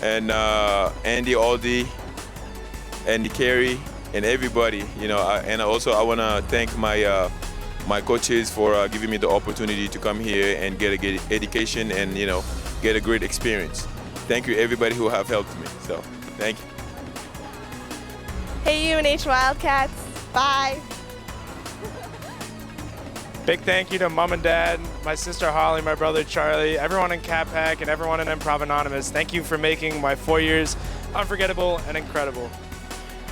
and Andy Aldi, Andy Carey, and everybody. And also I want to thank my coaches for giving me the opportunity to come here and get a good education and get a great experience. Thank you everybody who have helped me. So thank you. Hey UNH Wildcats, bye. Big thank you to Mom and Dad, my sister Holly, my brother Charlie, everyone in CAPAC, and everyone in Improv Anonymous. Thank you for making my 4 years unforgettable and incredible.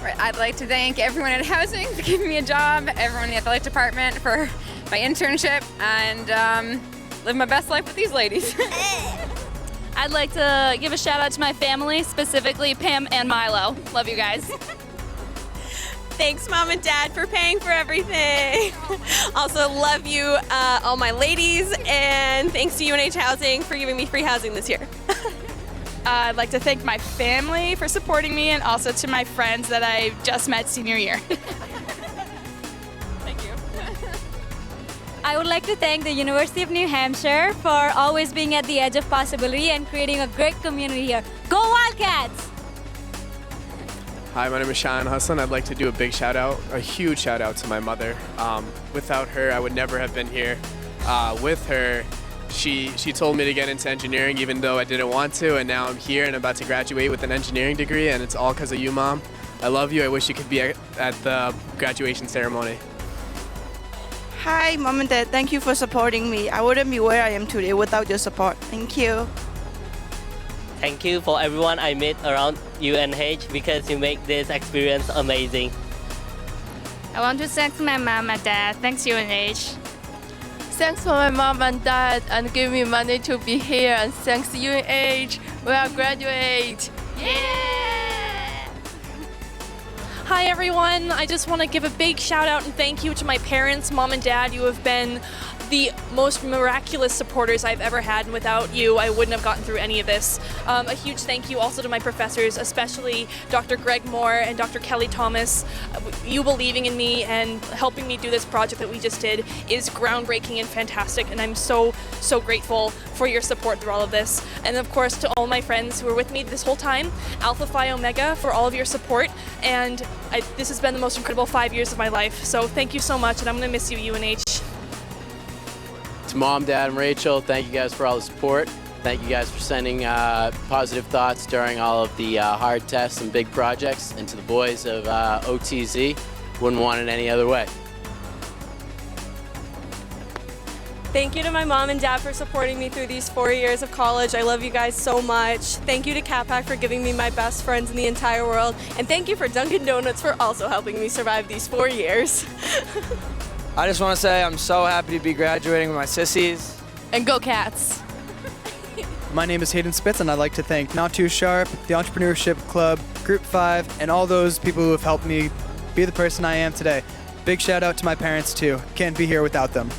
Right, I'd like to thank everyone at Housing for giving me a job, everyone in the athletic department for my internship, and live my best life with these ladies. I'd like to give a shout out to my family, specifically Pam and Milo. Love you guys. Thanks, Mom and Dad, for paying for everything. Also, love you, all my ladies, and thanks to UNH Housing for giving me free housing this year. I'd like to thank my family for supporting me, and also to my friends that I just met senior year. Thank you. I would like to thank the University of New Hampshire for always being at the edge of possibility and creating a great community here. Go Wildcats! Hi, my name is Sean Hustlin. I'd like to do a big shout out, a huge shout out to my mother. Without her, I would never have been here. With her, she told me to get into engineering even though I didn't want to, and now I'm here and I'm about to graduate with an engineering degree, and it's all because of you, Mom. I love you. I wish you could be at the graduation ceremony. Hi, Mom and Dad. Thank you for supporting me. I wouldn't be where I am today without your support. Thank you. Thank you for everyone I met around UNH because you make this experience amazing. I want to thank my mom and dad. Thanks UNH. Thanks for my mom and dad and give me money to be here, and thanks UNH, we are graduate. Yeah! Hi everyone, I just want to give a big shout out and thank you to my parents, mom and dad. You have been the most miraculous supporters I've ever had, and without you I wouldn't have gotten through any of this. A huge thank you also to my professors, especially Dr. Greg Moore and Dr. Kelly Thomas. You believing in me and helping me do this project that we just did is groundbreaking and fantastic, and I'm so grateful for your support through all of this. And of course to all my friends who were with me this whole time, Alpha Phi Omega, for all of your support, and this has been the most incredible 5 years of my life, so thank you so much, and I'm going to miss you, UNH. To Mom, Dad, and Rachel, thank you guys for all the support. Thank you guys for sending positive thoughts during all of the hard tests and big projects. And to the boys of OTZ, wouldn't want it any other way. Thank you to my mom and dad for supporting me through these 4 years of college. I love you guys so much. Thank you to CAPAC for giving me my best friends in the entire world. And thank you for Dunkin' Donuts for also helping me survive these 4 years. I just want to say I'm so happy to be graduating with my sissies. And go Cats! My name is Hayden Spitz, and I'd like to thank Not Too Sharp, the Entrepreneurship Club, Group 5, and all those people who have helped me be the person I am today. Big shout out to my parents too. Can't be here without them.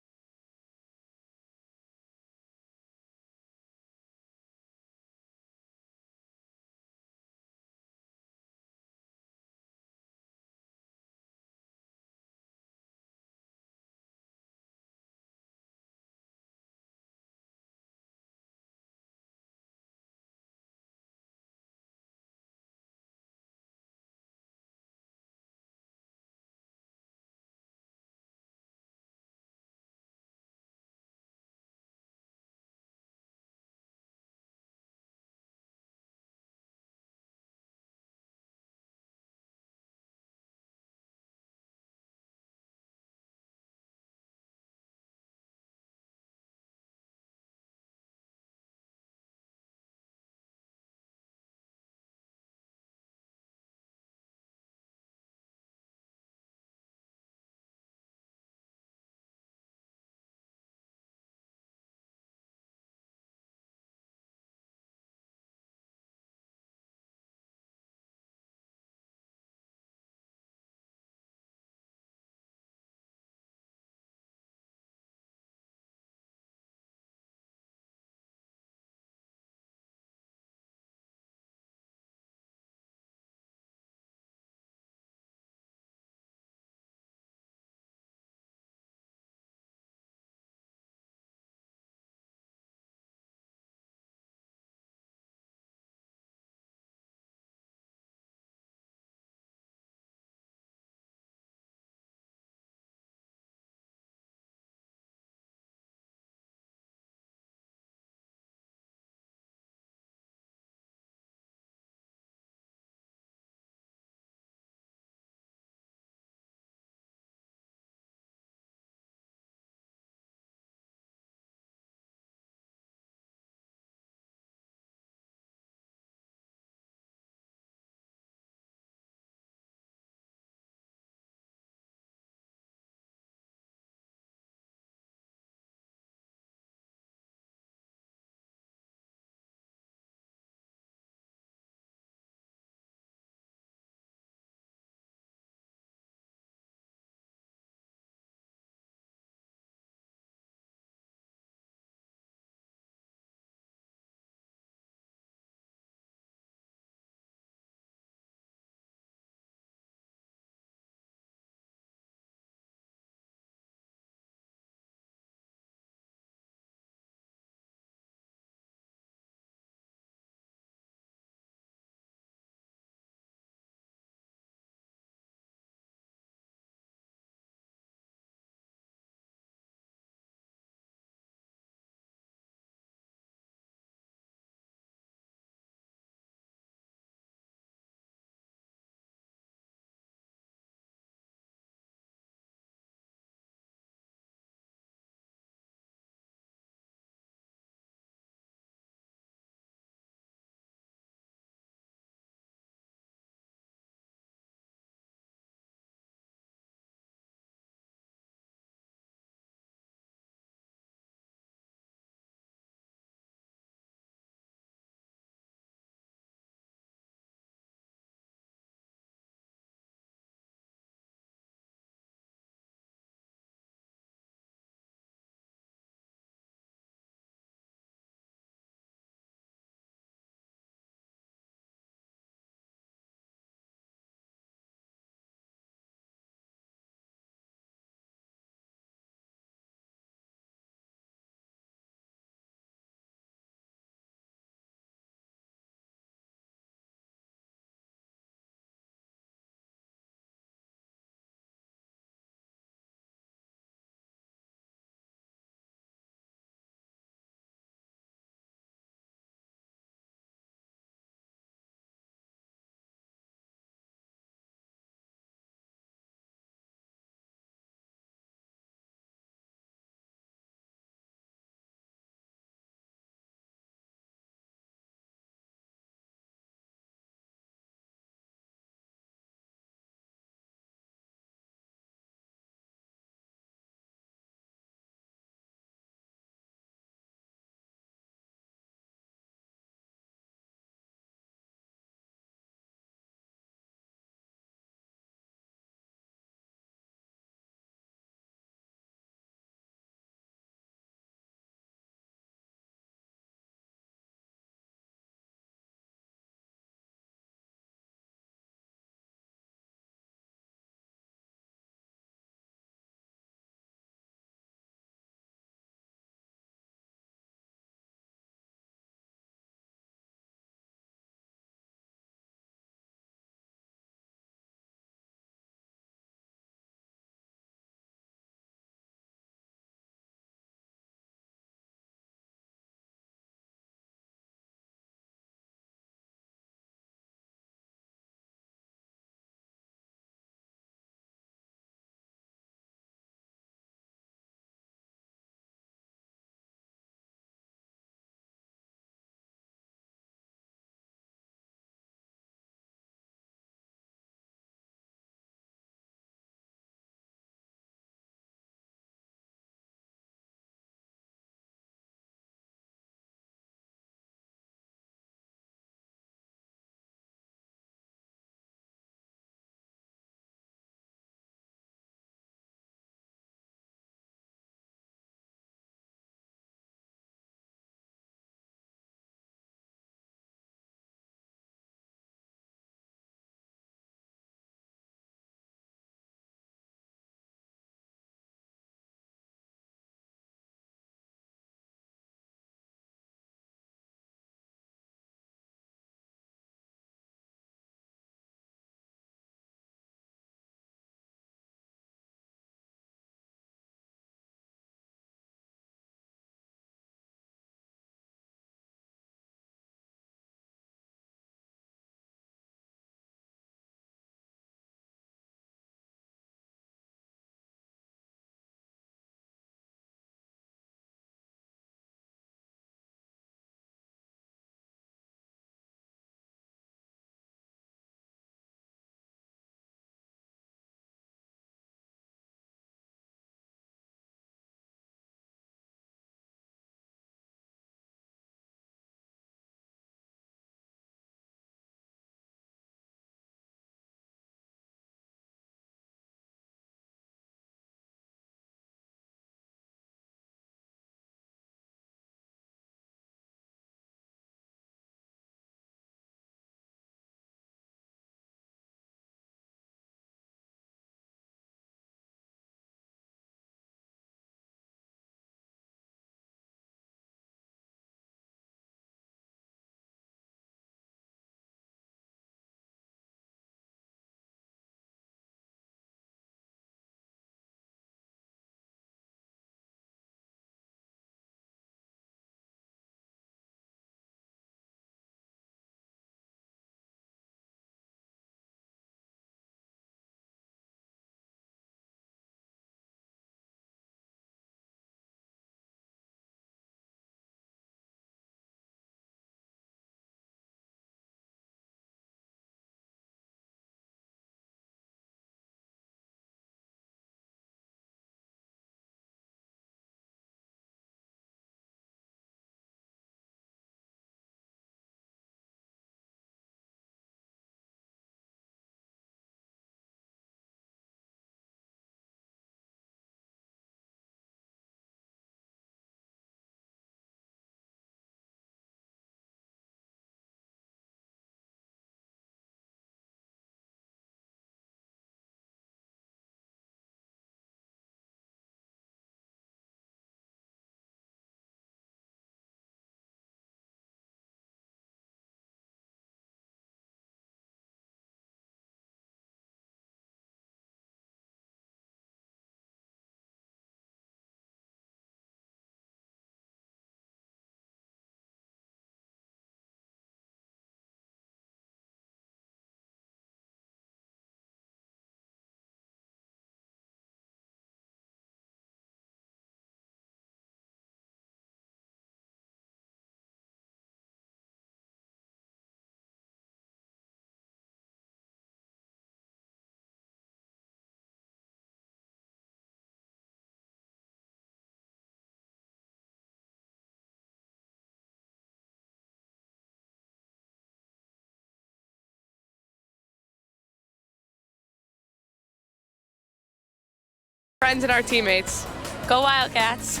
Friends and our teammates. Go Wildcats.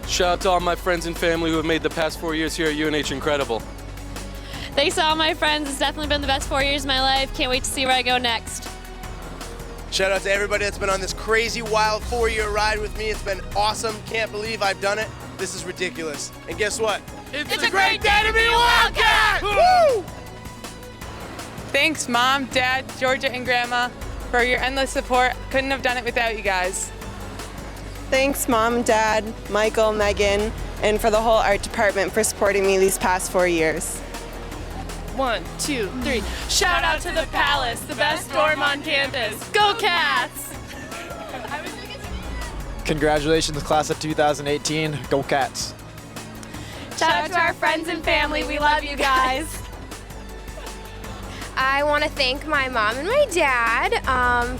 Shout out to all my friends and family who have made the past 4 years here at UNH incredible. Thanks to all my friends. It's definitely been the best 4 years of my life. Can't wait to see where I go next. Shout out to everybody that's been on this crazy, wild 4-year ride with me. It's been awesome. Can't believe I've done it. This is ridiculous. And guess what? It's a great day to be a Wildcat! Woo! Thanks, Mom, Dad, Georgia, and Grandma for your endless support. Couldn't have done it without you guys. Thanks, Mom, Dad, Michael, Megan, and for the whole art department for supporting me these past 4 years. 1, 2, 3. Shout out to the Palace, the best dorm on campus. Go Cats! Congratulations, class of 2018. Go Cats. Shout out to our friends and family. We love you guys. I want to thank my mom and my dad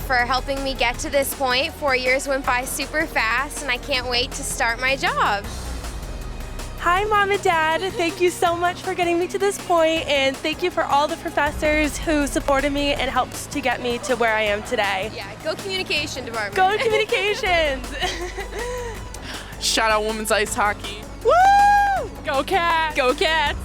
for helping me get to this point. 4 years went by super fast, and I can't wait to start my job. Hi, Mom and Dad. Thank you so much for getting me to this point, and thank you for all the professors who supported me and helped to get me to where I am today. Yeah, go communication department. Go communications. Shout out women's ice hockey. Woo! Go Cats! Go Cats!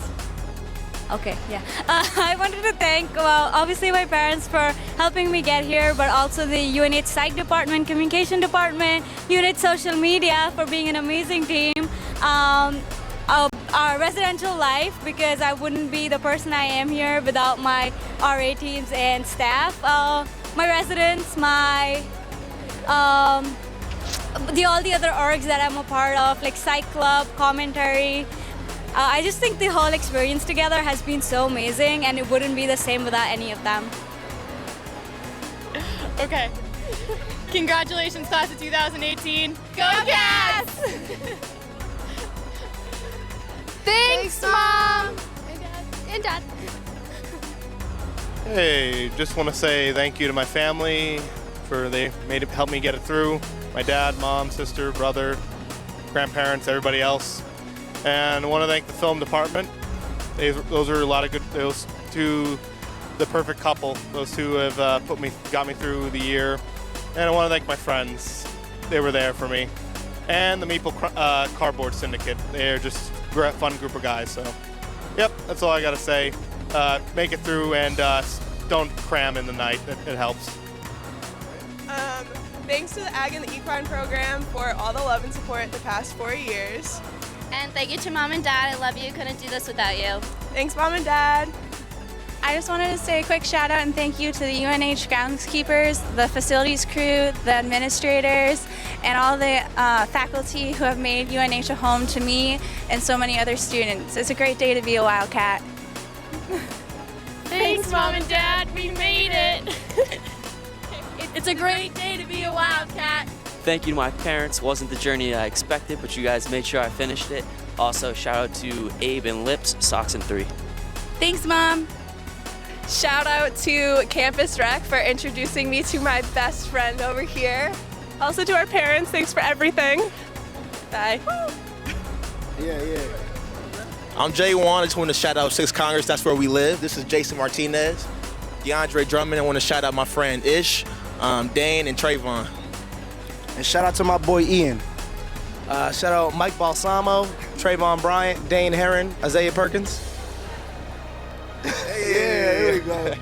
Okay, yeah. I wanted to thank, well, obviously my parents for helping me get here, but also the UNH Psych Department, Communication Department, UNH Social Media for being an amazing team. Our residential life, because I wouldn't be the person I am here without my RA teams and staff. My residents, all the other orgs that I'm a part of, like Psych Club, Commentary. I just think the whole experience together has been so amazing, and it wouldn't be the same without any of them. Okay. Congratulations, class of 2018. Go Cats! Thanks, Mom! And Dad. Hey, just want to say thank you to my family for helped me get it through. My dad, mom, sister, brother, grandparents, everybody else. And I want to thank the film department. Those are a lot of good, those two, the perfect couple. Those two have got me through the year. And I want to thank my friends. They were there for me. And the Meeple Cardboard Syndicate. They're just a fun group of guys. So, yep, that's all I got to say. Make it through and don't cram in the night. It helps. Thanks to the Ag and the Equine program for all the love and support the past 4 years. And thank you to Mom and Dad. I love you. Couldn't do this without you. Thanks, Mom and Dad. I just wanted to say a quick shout out and thank you to the UNH groundskeepers, the facilities crew, the administrators, and all the faculty who have made UNH a home to me and so many other students. It's a great day to be a Wildcat. Thanks, Mom and Dad. We made it. It's a great day to be a Wildcat. Thank you to my parents. Wasn't the journey I expected, but you guys made sure I finished it. Also, shout out to Abe and Lips, Socks and 3. Thanks, Mom. Shout out to Campus Rec for introducing me to my best friend over here. Also to our parents, thanks for everything. Bye. Yeah. I'm Jay Wan. I just want to shout out 6th Congress. That's where we live. This is Jason Martinez. DeAndre Drummond. I want to shout out my friend Ish, Dane, and Trayvon. And shout out to my boy Ian. Shout out Mike Balsamo, Trayvon Bryant, Dane Herron, Isaiah Perkins. Yeah, here we go.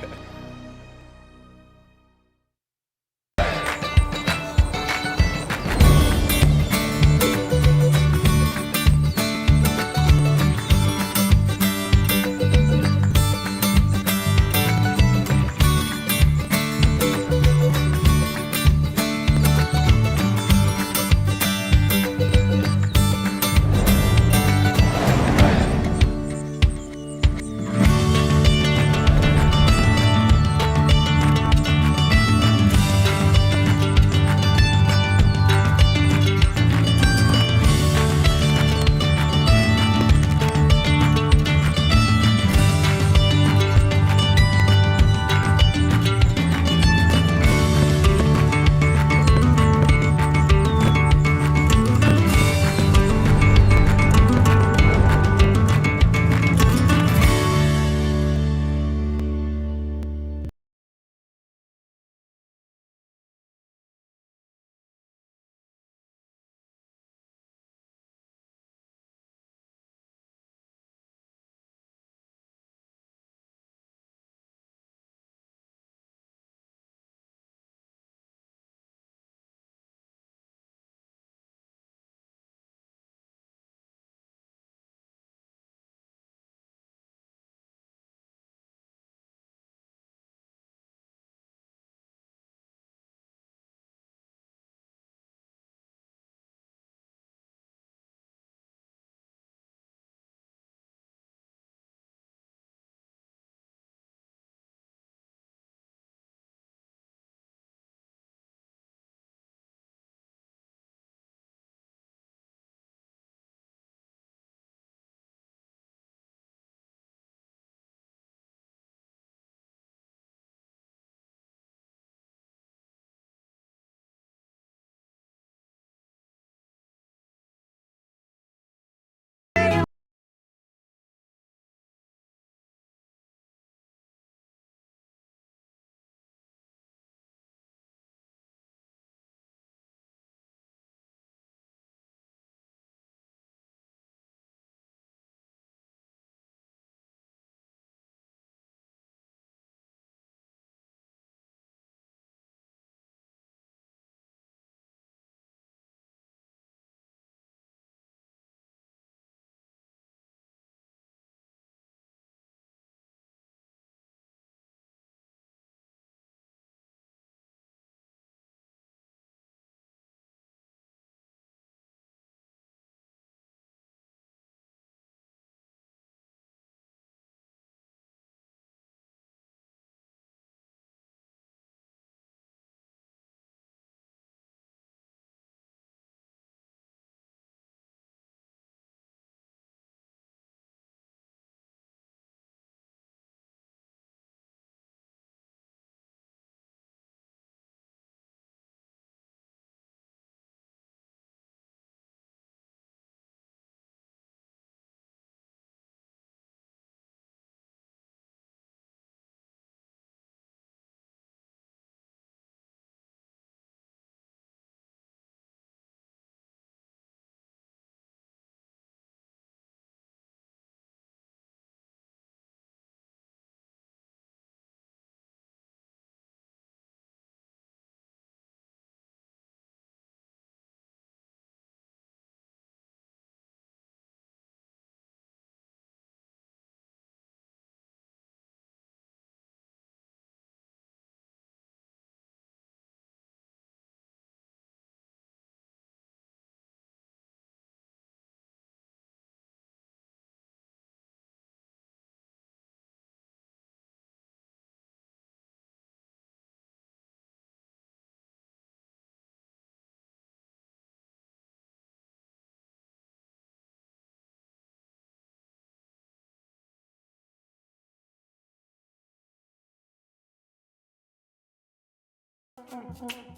Good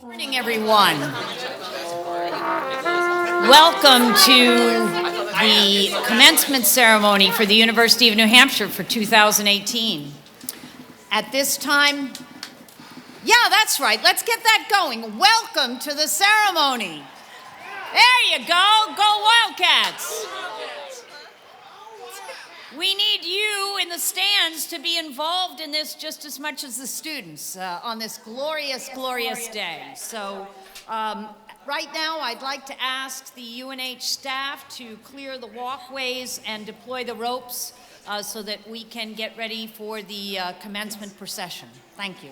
morning, everyone. Welcome to the commencement ceremony for the University of New Hampshire for 2018. At this time, yeah, that's right. Let's get that going. Welcome to the ceremony. There you go. Go Wildcats. We need you in the stands to be involved in this just as much as the students on this glorious, glorious day. So right now I'd like to ask the UNH staff to clear the walkways and deploy the ropes so that we can get ready for the commencement procession. Thank you.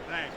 Thanks.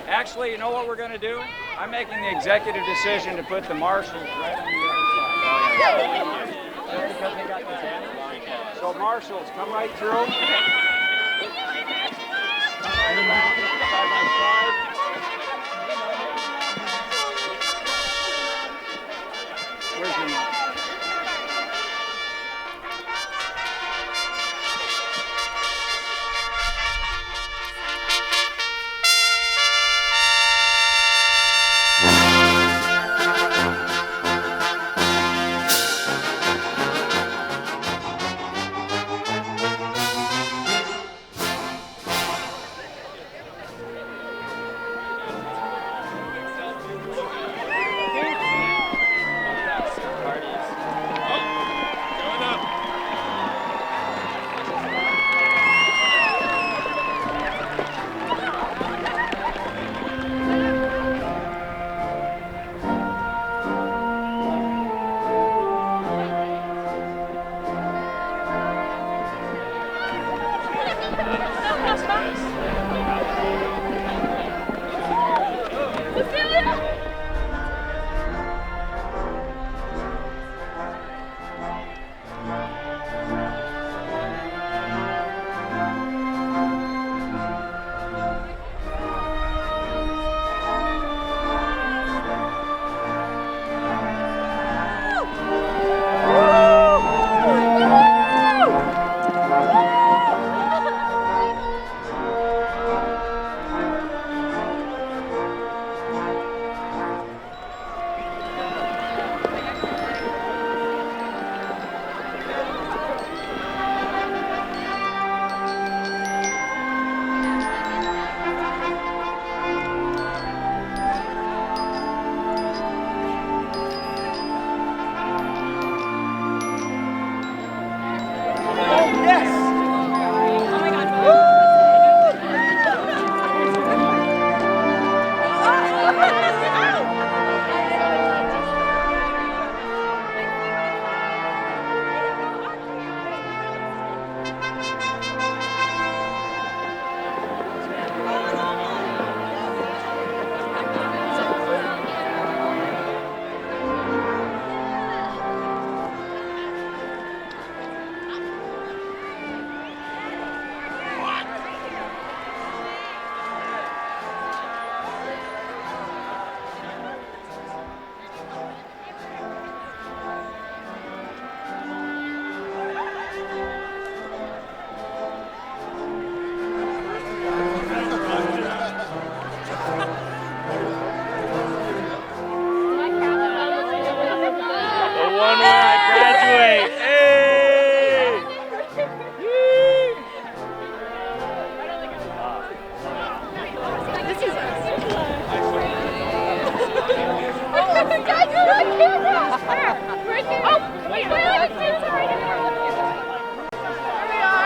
Actually, you know what we're going to do? I'm making the executive decision to put the marshals right on the other side. Just because they got the banner. So marshals, come right through. Come right around. Where's your mom?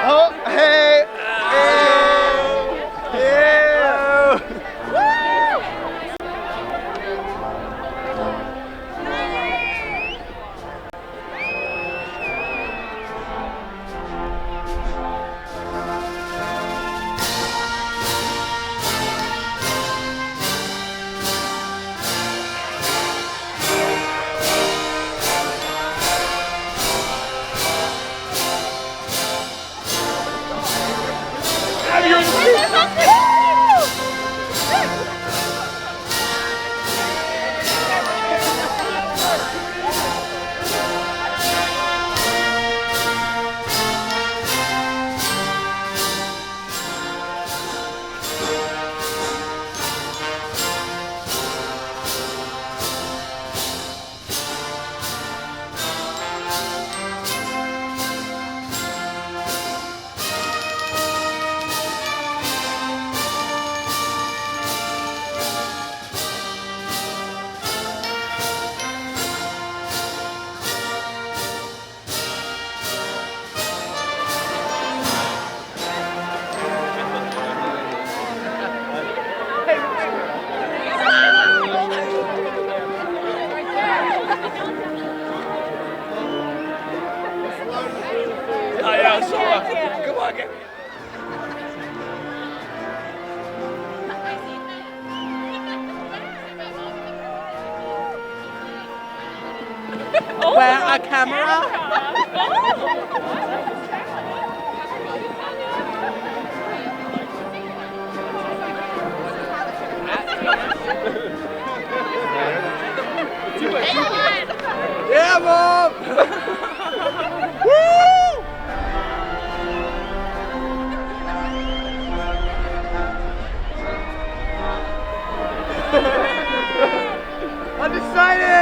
Oh, hey! Come on, get. Where a camera? excited!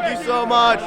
Thank you so much.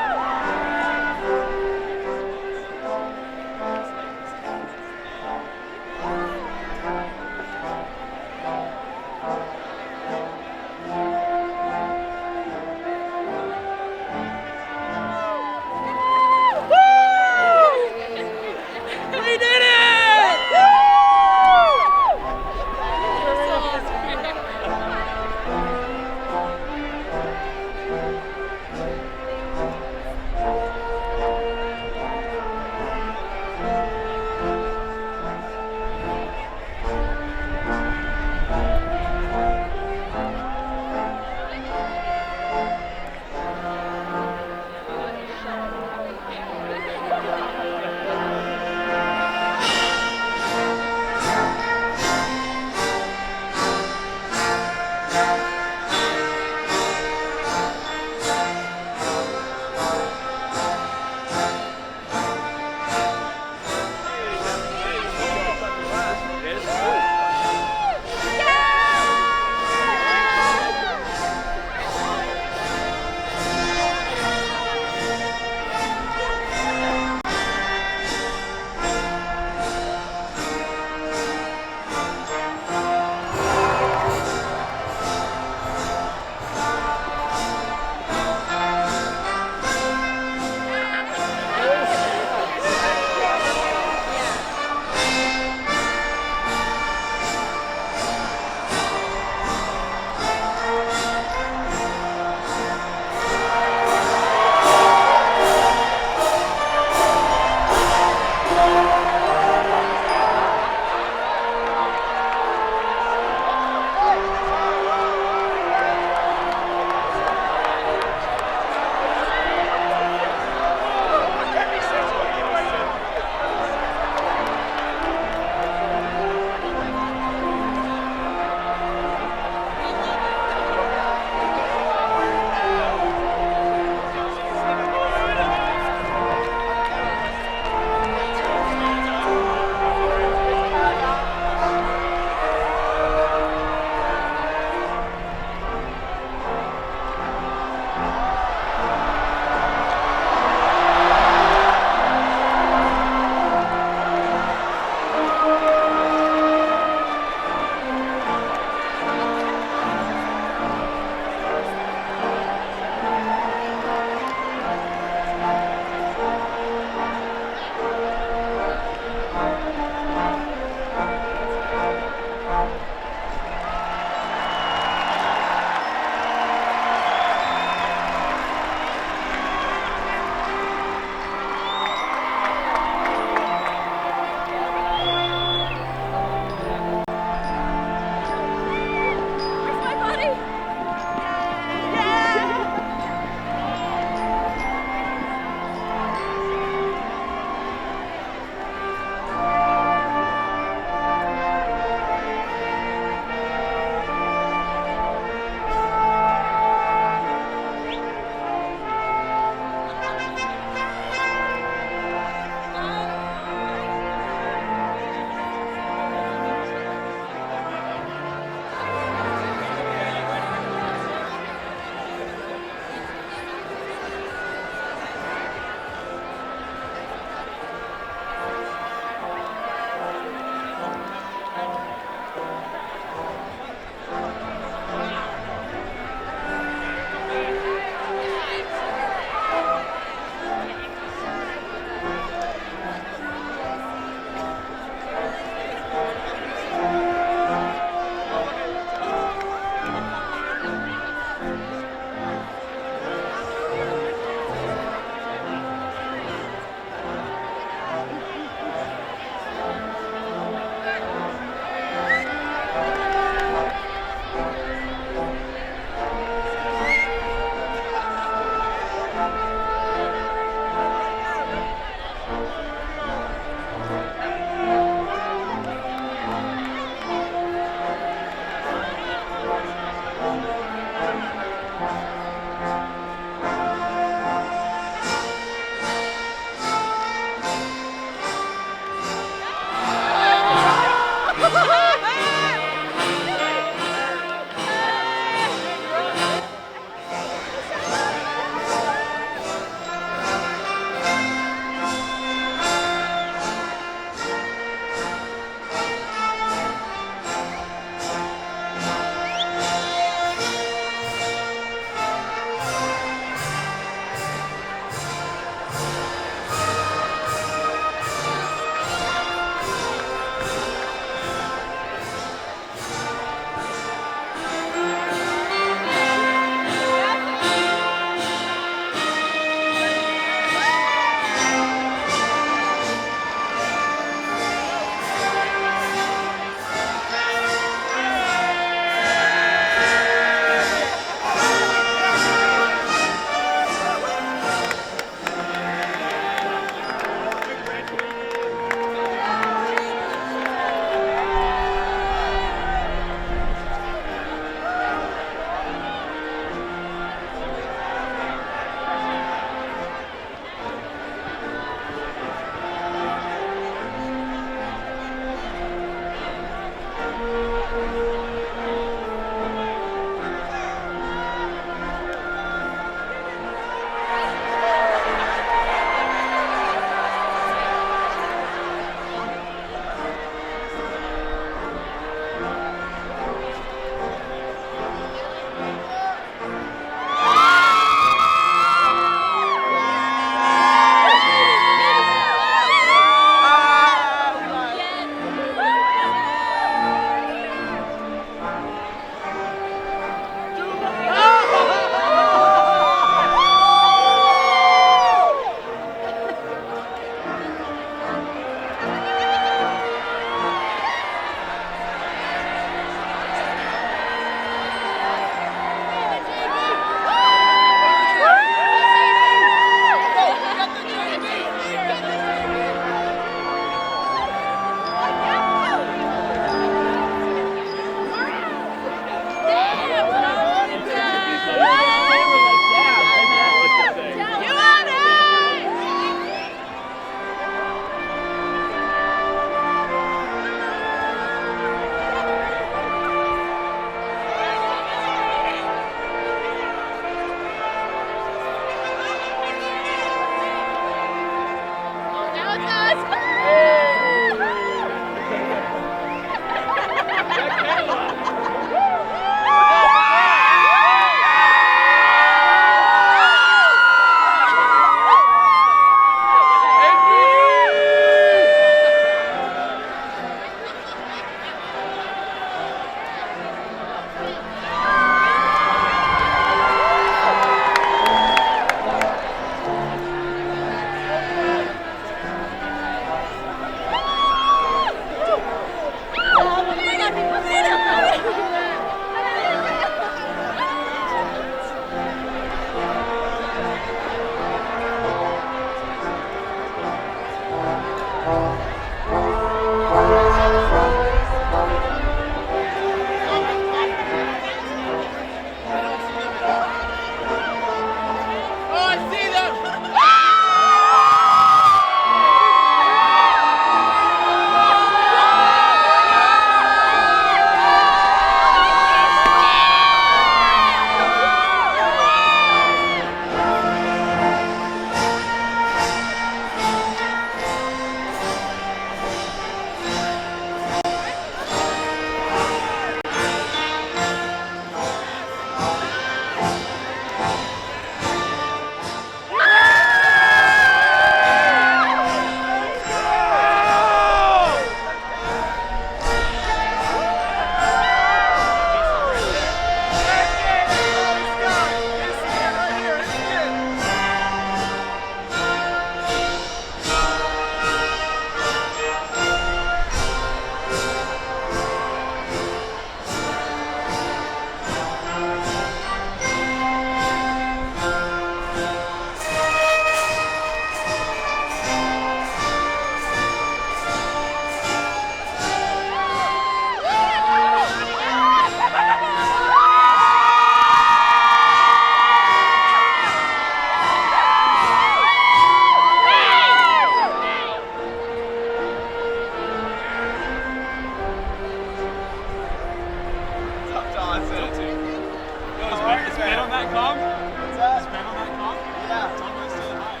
that come? What's that? Does Ben on that come? Yeah. Tell him I said hi.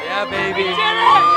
Yeah, baby.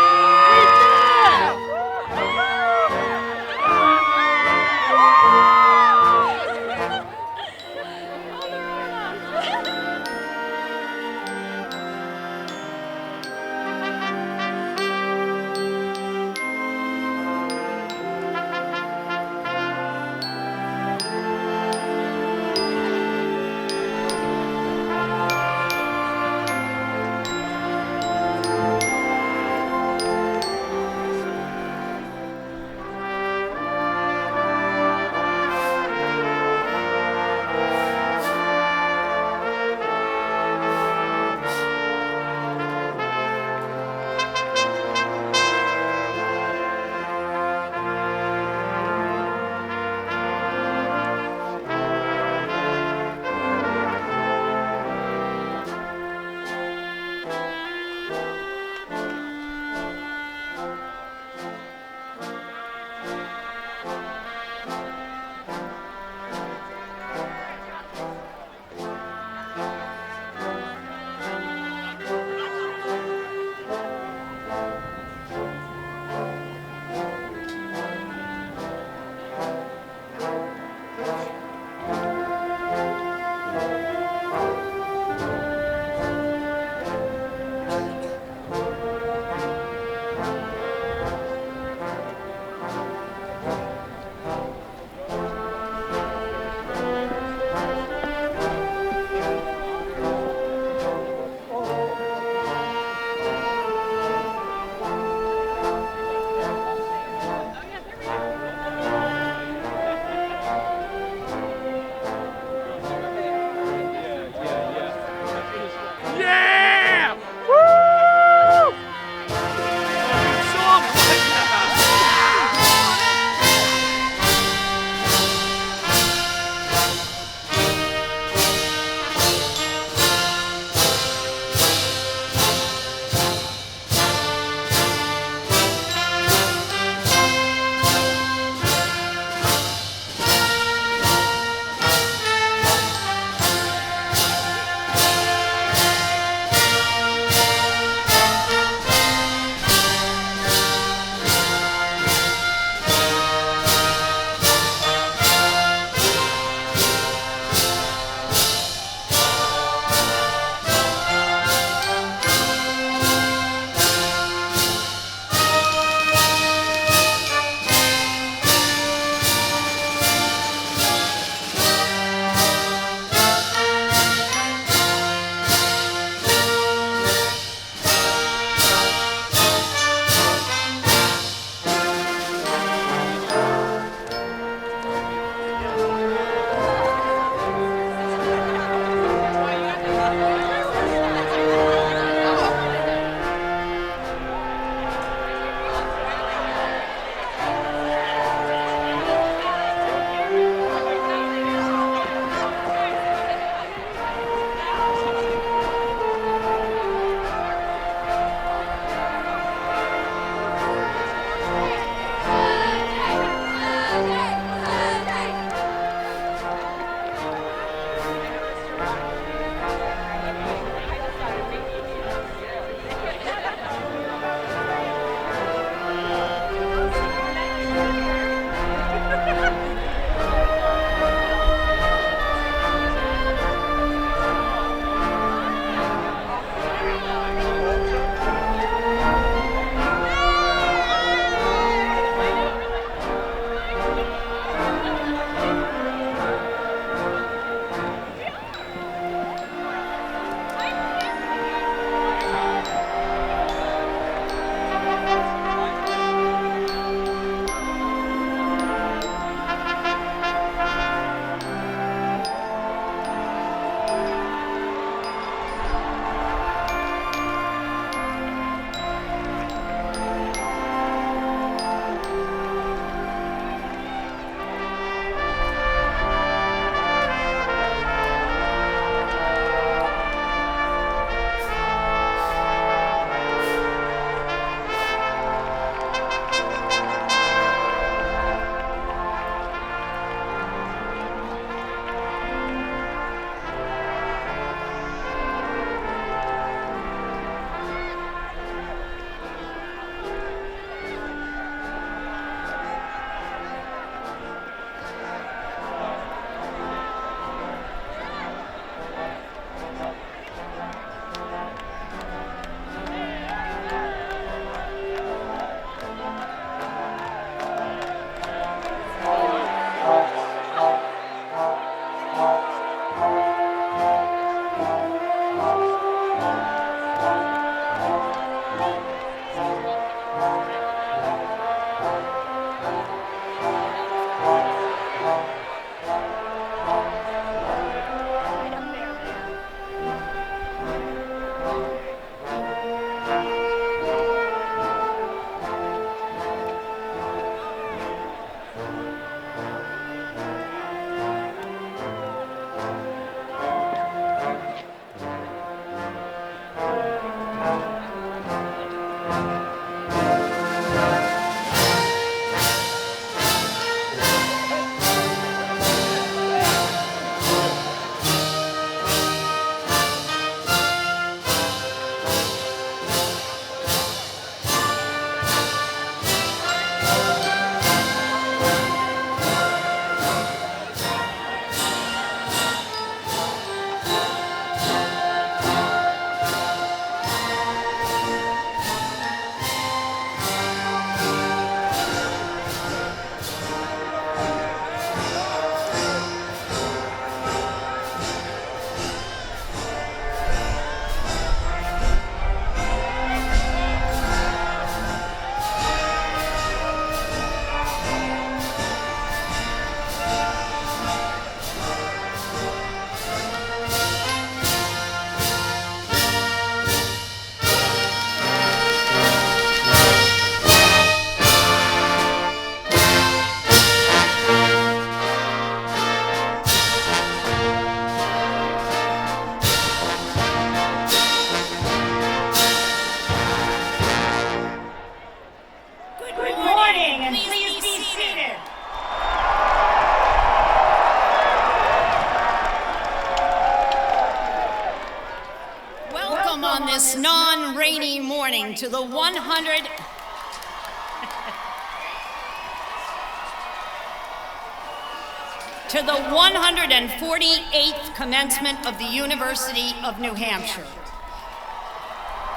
this non-rainy morning to the 148th commencement of the University of New Hampshire.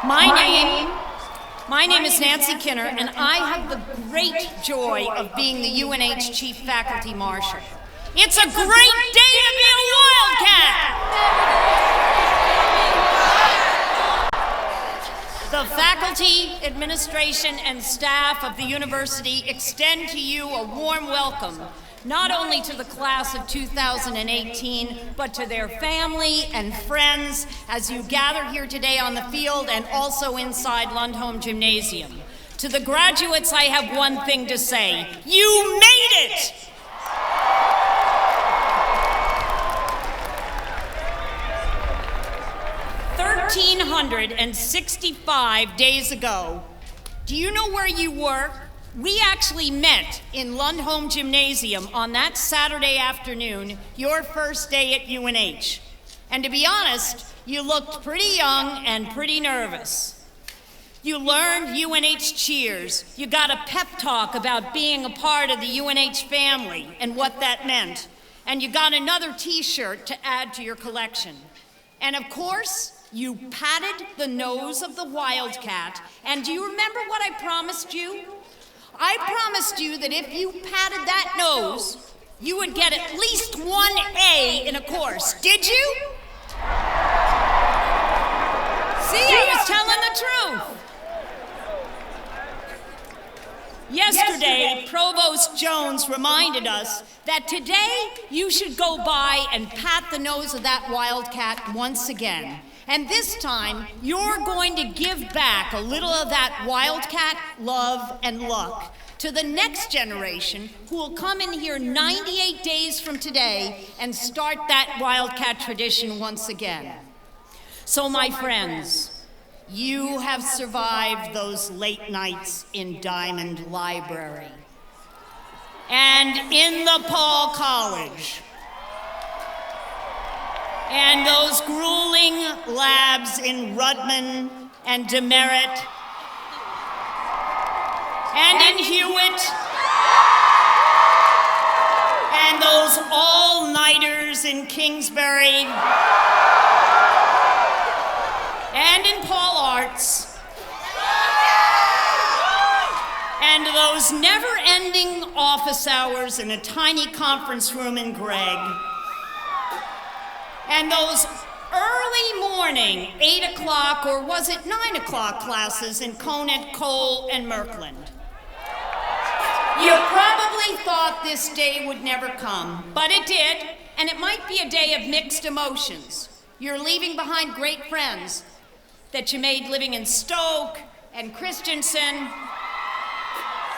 My name is Nancy Kinner, and I have the great joy of being the UNH Chief Faculty Marshal. It's a great day to be a Wildcat! The faculty, administration, and staff of the university extend to you a warm welcome, not only to the class of 2018, but to their family and friends as you gather here today on the field and also inside Lundholm Gymnasium. To the graduates, I have one thing to say: you made it! $1,365 days ago, do you know where you were? We actually met in Lundholm Gymnasium on that Saturday afternoon, your first day at UNH. And to be honest, you looked pretty young and pretty nervous. You learned UNH cheers. You got a pep talk about being a part of the UNH family and what that meant. And you got another t-shirt to add to your collection. And of course, you patted the nose of the Wildcat. And do you remember what I promised you? I promised you that if you patted that nose, you would get at least one A in a course. Did you? See, I was telling the truth. Yesterday, Provost Jones reminded us that today you should go by and pat the nose of that Wildcat once again. And this time, you're going to give back a little of that Wildcat love and luck to the next generation who will come in here 98 days from today and start that Wildcat tradition once again. So, my friends, you have survived those late nights in Diamond Library and in the Paul College, and those grueling labs in Rudman and Demerit and in Hewitt, and those all-nighters in Kingsbury and in Paul Arts, and those never-ending office hours in a tiny conference room in Gregg, and those early morning, 8 o'clock, or was it 9 o'clock classes in Conant, Cole, and Merkland. You probably thought this day would never come, but it did, and it might be a day of mixed emotions. You're leaving behind great friends that you made living in Stoke and Christensen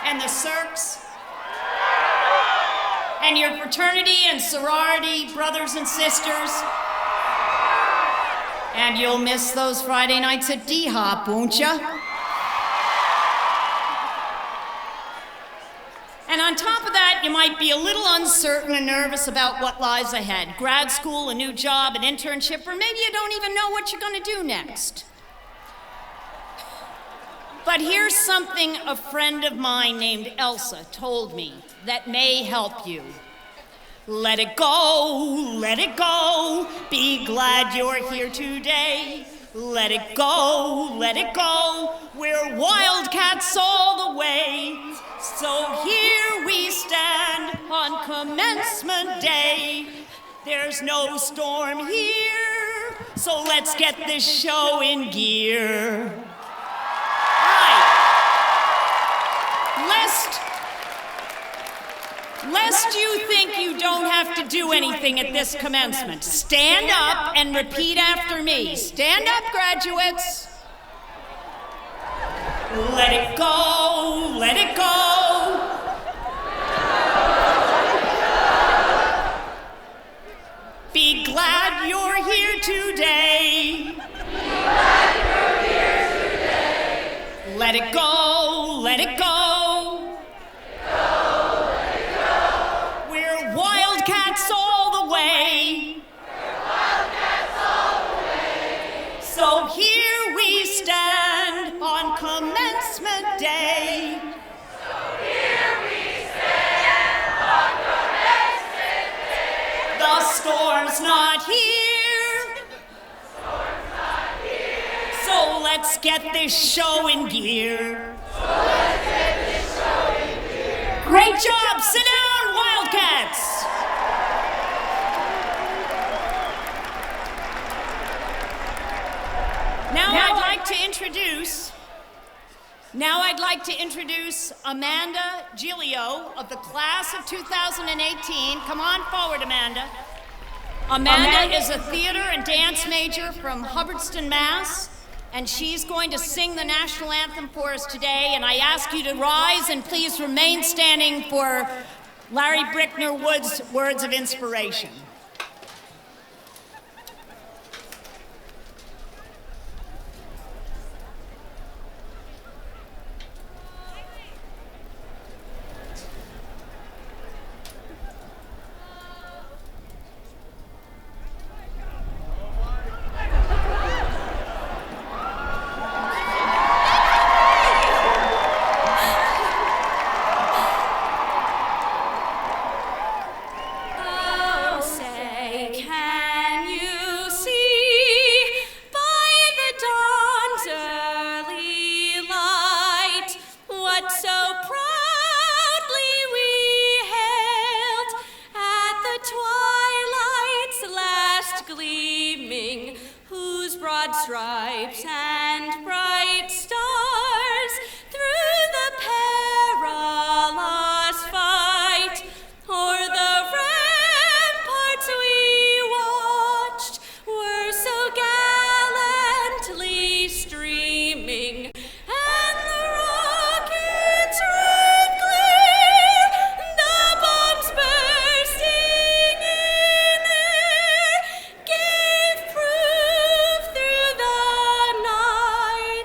and the Cirques, and your fraternity and sorority brothers and sisters. And you'll miss those Friday nights at D-Hop, won't ya? And on top of that, you might be a little uncertain and nervous about what lies ahead. Grad school, a new job, an internship, or maybe you don't even know what you're gonna do next. But here's something a friend of mine named Elsa told me that may help you. Let it go, let it go, be glad you're here today. Let it go, we're wildcats all the way. So here we stand on commencement day. There's no storm here, so let's get this show in gear. Lest you think you don't have to do anything at this commencement, stand up and repeat after me. Stand up, graduates. Let it go, let it go. Be glad you're here today. Let it go, let it go. We're wildcats all the way. So here we stand on commencement day. The storm's not here. So let's get this show in gear. Great job. Sit down, Wildcats. Now I'd like to introduce Amanda Giglio of the class of 2018. Come on forward, Amanda. Amanda is a theater and dance major from Hubbardston, Mass., and she's going to sing the national anthem for us today, and I ask you to rise and please remain standing for Larry Brickner Wood's words of inspiration. Stripes and bright stars through the perilous fight, o'er the ramparts we watched were so gallantly streaming, and the rockets red clear, the bombs bursting in air gave proof through the night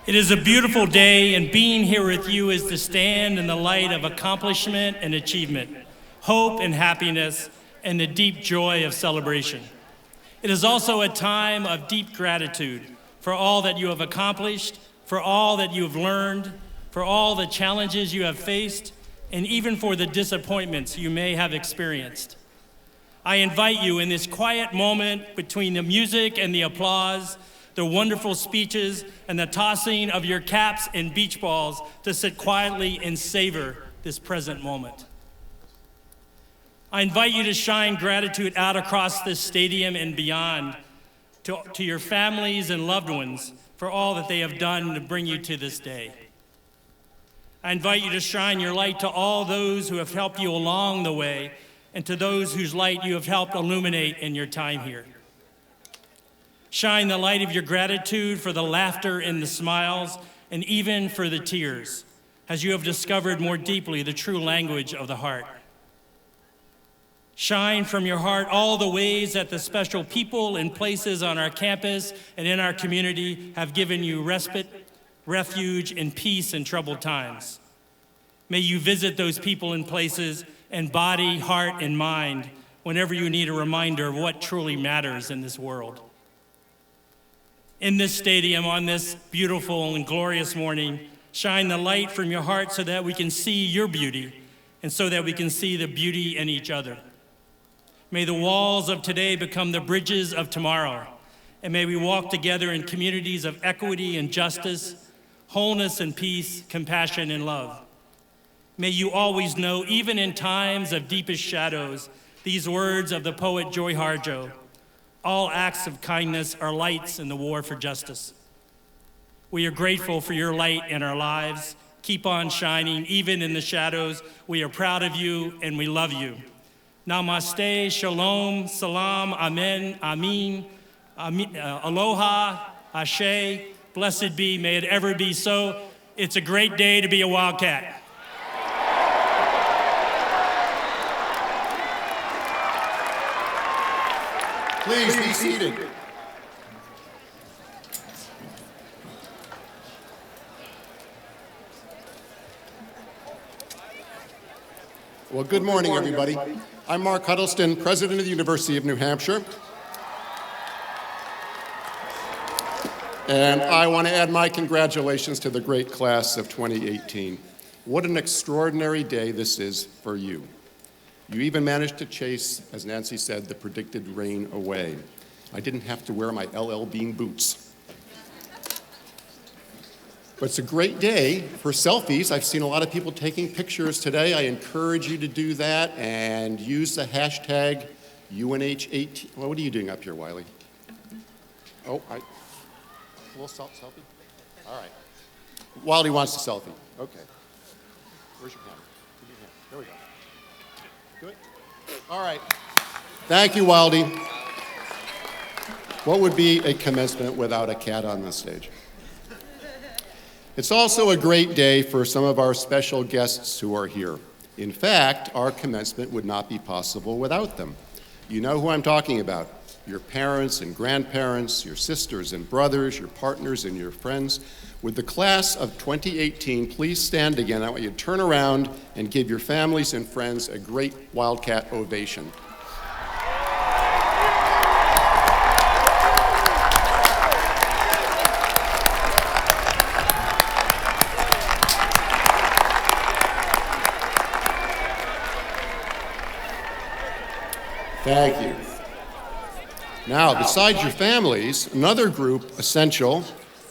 It is a beautiful day, and being here with you is to stand in the light of accomplishment and achievement, hope and happiness, and the deep joy of celebration. It is also a time of deep gratitude for all that you have accomplished, for all that you have learned, for all the challenges you have faced, and even for the disappointments you may have experienced. I invite you in this quiet moment between the music and the applause, the wonderful speeches, and the tossing of your caps and beach balls to sit quietly and savor this present moment. I invite you to shine gratitude out across this stadium and beyond to your families and loved ones for all that they have done to bring you to this day. I invite you to shine your light to all those who have helped you along the way and to those whose light you have helped illuminate in your time here. Shine the light of your gratitude for the laughter and the smiles, and even for the tears, as you have discovered more deeply the true language of the heart. Shine from your heart all the ways that the special people and places on our campus and in our community have given you respite, refuge, and peace in troubled times. May you visit those people and places in body, heart, and mind whenever you need a reminder of what truly matters in this world. In this stadium, on this beautiful and glorious morning, shine the light from your heart so that we can see your beauty and so that we can see the beauty in each other. May the walls of today become the bridges of tomorrow, and may we walk together in communities of equity and justice, wholeness and peace, compassion and love. May you always know, even in times of deepest shadows, these words of the poet Joy Harjo: all acts of kindness are lights in the war for justice. We are grateful for your light in our lives. Keep on shining, even in the shadows. We are proud of you and we love you. Namaste, shalom, salam, amen, amin, aloha, ashe, blessed be, may it ever be so. It's a great day to be a Wildcat. Please be seated. Well, good morning, everybody. I'm Mark Huddleston, President of the University of New Hampshire. And I want to add my congratulations to the great class of 2018. What an extraordinary day this is for you. You even managed to chase, as Nancy said, the predicted rain away. I didn't have to wear my LL Bean boots. But it's a great day for selfies. I've seen a lot of people taking pictures today. I encourage you to do that and use the hashtag UNH18. Well, what are you doing up here, Wiley? Oh, a little selfie? All right. Wiley wants a selfie. Okay. Where's your camera? Give me your hand. There we go. Good. All right. Thank you, Wildy. What would be a commencement without a cat on the stage? It's also a great day for some of our special guests who are here. In fact, our commencement would not be possible without them. You know who I'm talking about. Your parents and grandparents, your sisters and brothers, your partners and your friends. Would the class of 2018 please stand again? I want you to turn around and give your families and friends a great Wildcat ovation. Thank you. Now, besides your families, another group essential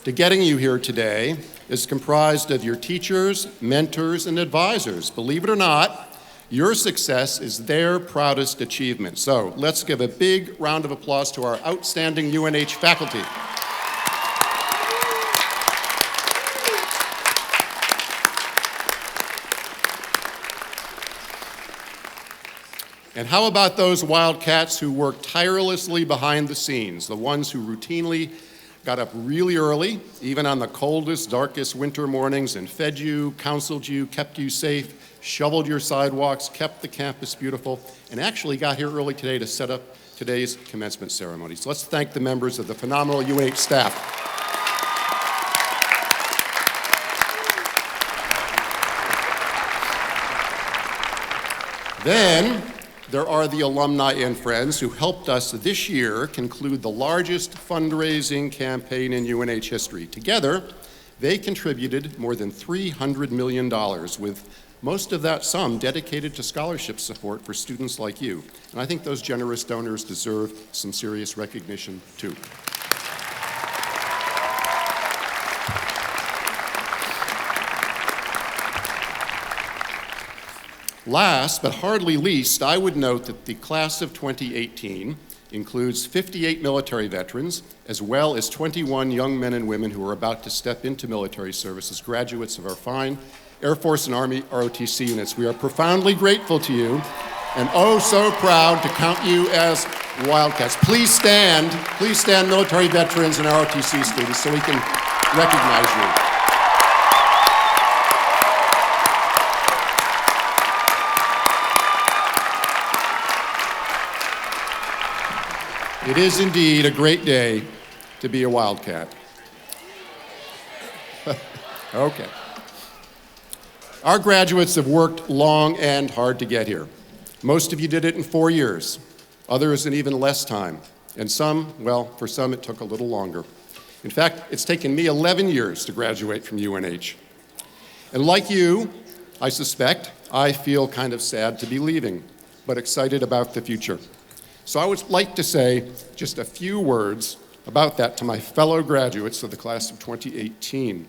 to getting you here today is comprised of your teachers, mentors, and advisors. Believe it or not, your success is their proudest achievement. So let's give a big round of applause to our outstanding UNH faculty. And how about those Wildcats who worked tirelessly behind the scenes, the ones who routinely got up really early, even on the coldest, darkest winter mornings, and fed you, counseled you, kept you safe, shoveled your sidewalks, kept the campus beautiful, and actually got here early today to set up today's commencement ceremony. So let's thank the members of the phenomenal UNH staff. Then there are the alumni and friends who helped us this year conclude the largest fundraising campaign in UNH history. Together, they contributed more than $300 million, with most of that sum dedicated to scholarship support for students like you. And I think those generous donors deserve some serious recognition, too. Last, but hardly least, I would note that the class of 2018 includes 58 military veterans, as well as 21 young men and women who are about to step into military service as graduates of our fine Air Force and Army ROTC units. We are profoundly grateful to you and oh so proud to count you as Wildcats. Please stand, military veterans and ROTC students, so we can recognize you. It is indeed a great day to be a Wildcat. Okay. Our graduates have worked long and hard to get here. Most of you did it in 4 years, others in even less time, and some, well, for some it took a little longer. In fact, it's taken me 11 years to graduate from UNH. And like you, I suspect, I feel kind of sad to be leaving, but excited about the future. So I would like to say just a few words about that to my fellow graduates of the class of 2018.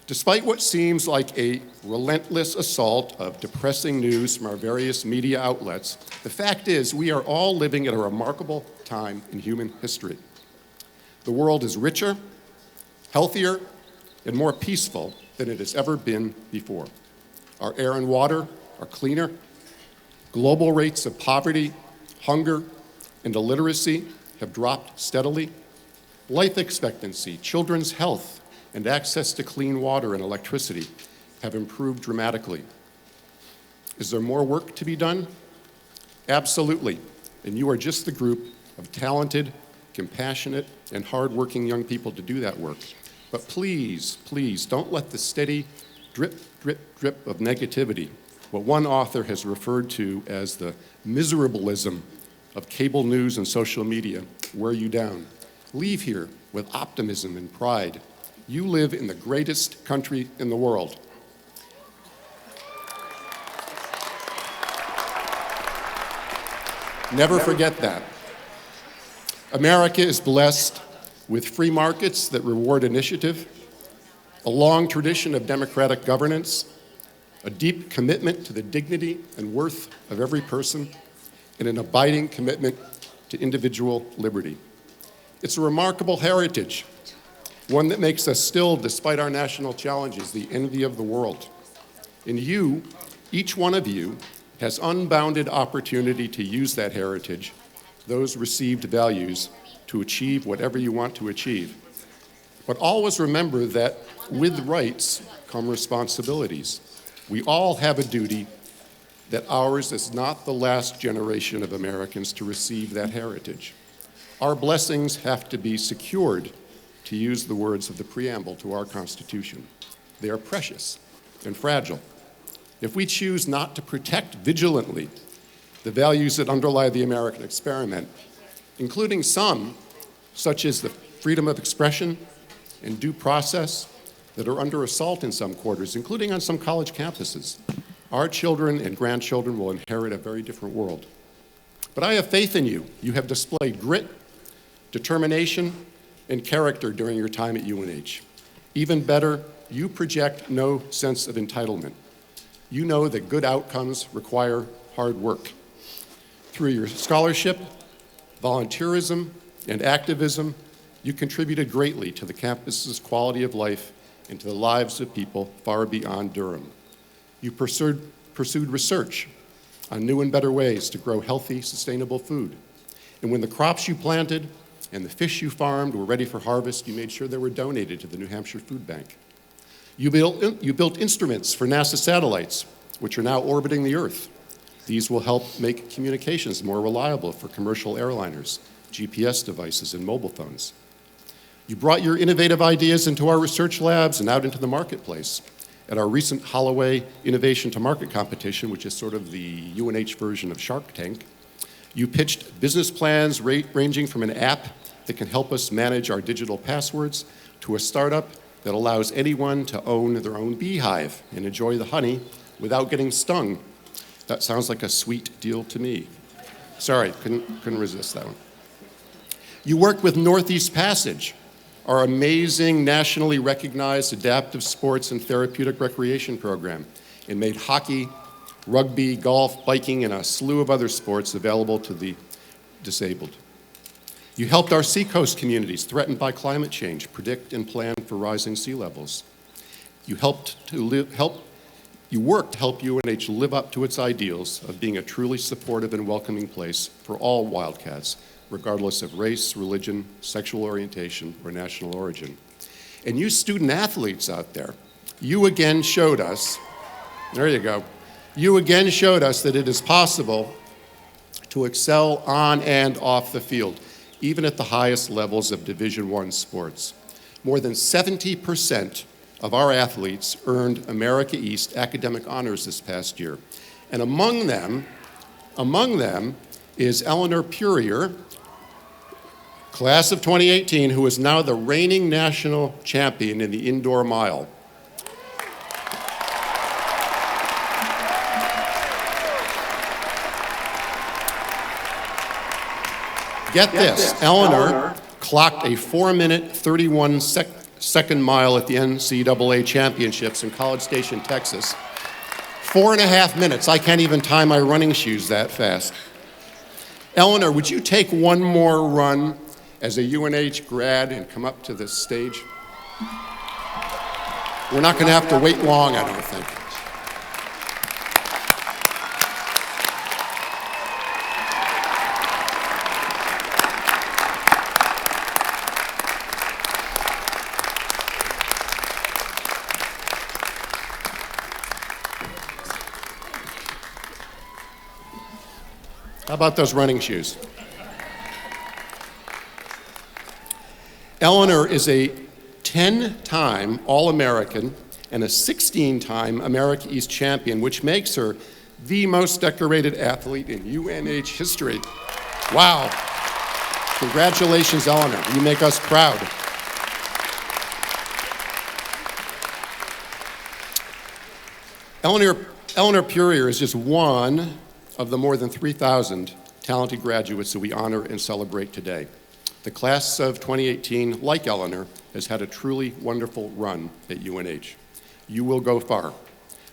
Despite what seems like a relentless assault of depressing news from our various media outlets, the fact is we are all living at a remarkable time in human history. The world is richer, healthier, and more peaceful than it has ever been before. Our air and water are cleaner. Global rates of poverty, hunger, and illiteracy have dropped steadily. Life expectancy, children's health, and access to clean water and electricity have improved dramatically. Is there more work to be done? Absolutely. And you are just the group of talented, compassionate, and hardworking young people to do that work. But please, please, don't let the steady drip, drip, drip of negativity, what one author has referred to as the miserableism of cable news and social media, wear you down. Leave here with optimism and pride. You live in the greatest country in the world. Never forget that. America is blessed with free markets that reward initiative, a long tradition of democratic governance, a deep commitment to the dignity and worth of every person, and an abiding commitment to individual liberty. It's a remarkable heritage, one that makes us still, despite our national challenges, the envy of the world. And you, each one of you, has unbounded opportunity to use that heritage, those received values, to achieve whatever you want to achieve. But always remember that with rights come responsibilities. We all have a duty that ours is not the last generation of Americans to receive that heritage. Our blessings have to be secured, to use the words of the preamble to our Constitution. They are precious and fragile. If we choose not to protect vigilantly the values that underlie the American experiment, including some, such as the freedom of expression and due process, that are under assault in some quarters, including on some college campuses, our children and grandchildren will inherit a very different world. But I have faith in you. You have displayed grit, determination, and character during your time at UNH. Even better, you project no sense of entitlement. You know that good outcomes require hard work. Through your scholarship, volunteerism, and activism, you contributed greatly to the campus's quality of life and to the lives of people far beyond Durham. You pursued research on new and better ways to grow healthy, sustainable food. And when the crops you planted and the fish you farmed were ready for harvest, you made sure they were donated to the New Hampshire Food Bank. You built instruments for NASA satellites, which are now orbiting the Earth. These will help make communications more reliable for commercial airliners, GPS devices, and mobile phones. You brought your innovative ideas into our research labs and out into the marketplace. At our recent Holloway Innovation to Market competition, which is sort of the UNH version of Shark Tank, you pitched business plans ranging from an app that can help us manage our digital passwords to a startup that allows anyone to own their own beehive and enjoy the honey without getting stung. That sounds like a sweet deal to me. Sorry, couldn't resist that one. You worked with Northeast Passage, our amazing nationally recognized adaptive sports and therapeutic recreation program, and made hockey, rugby, golf, biking, and a slew of other sports available to the disabled. You helped our seacoast communities threatened by climate change predict and plan for rising sea levels. You worked to help UNH live up to its ideals of being a truly supportive and welcoming place for all Wildcats, regardless of race, religion, sexual orientation, or national origin. And you student athletes out there, you again showed us, there you go, you again showed us that it is possible to excel on and off the field, even at the highest levels of Division I sports. More than 70% of our athletes earned America East academic honors this past year. And among them is Eleanor Purier, class of 2018, who is now the reigning national champion in the indoor mile. Get this, Eleanor clocked a 4-minute, 31-second mile at the NCAA championships in College Station, Texas. 4.5 minutes. I can't even tie my running shoes that fast. Eleanor, would you take one more run as a UNH grad and come up to this stage? We're not going to have to wait long, I don't think. How about those running shoes? Eleanor is a 10-time All-American and a 16-time America East champion, which makes her the most decorated athlete in UNH history. Wow. Congratulations, Eleanor. You make us proud. Eleanor Purier is just one of the more than 3,000 talented graduates that we honor and celebrate today. The class of 2018, like Eleanor, has had a truly wonderful run at UNH. You will go far.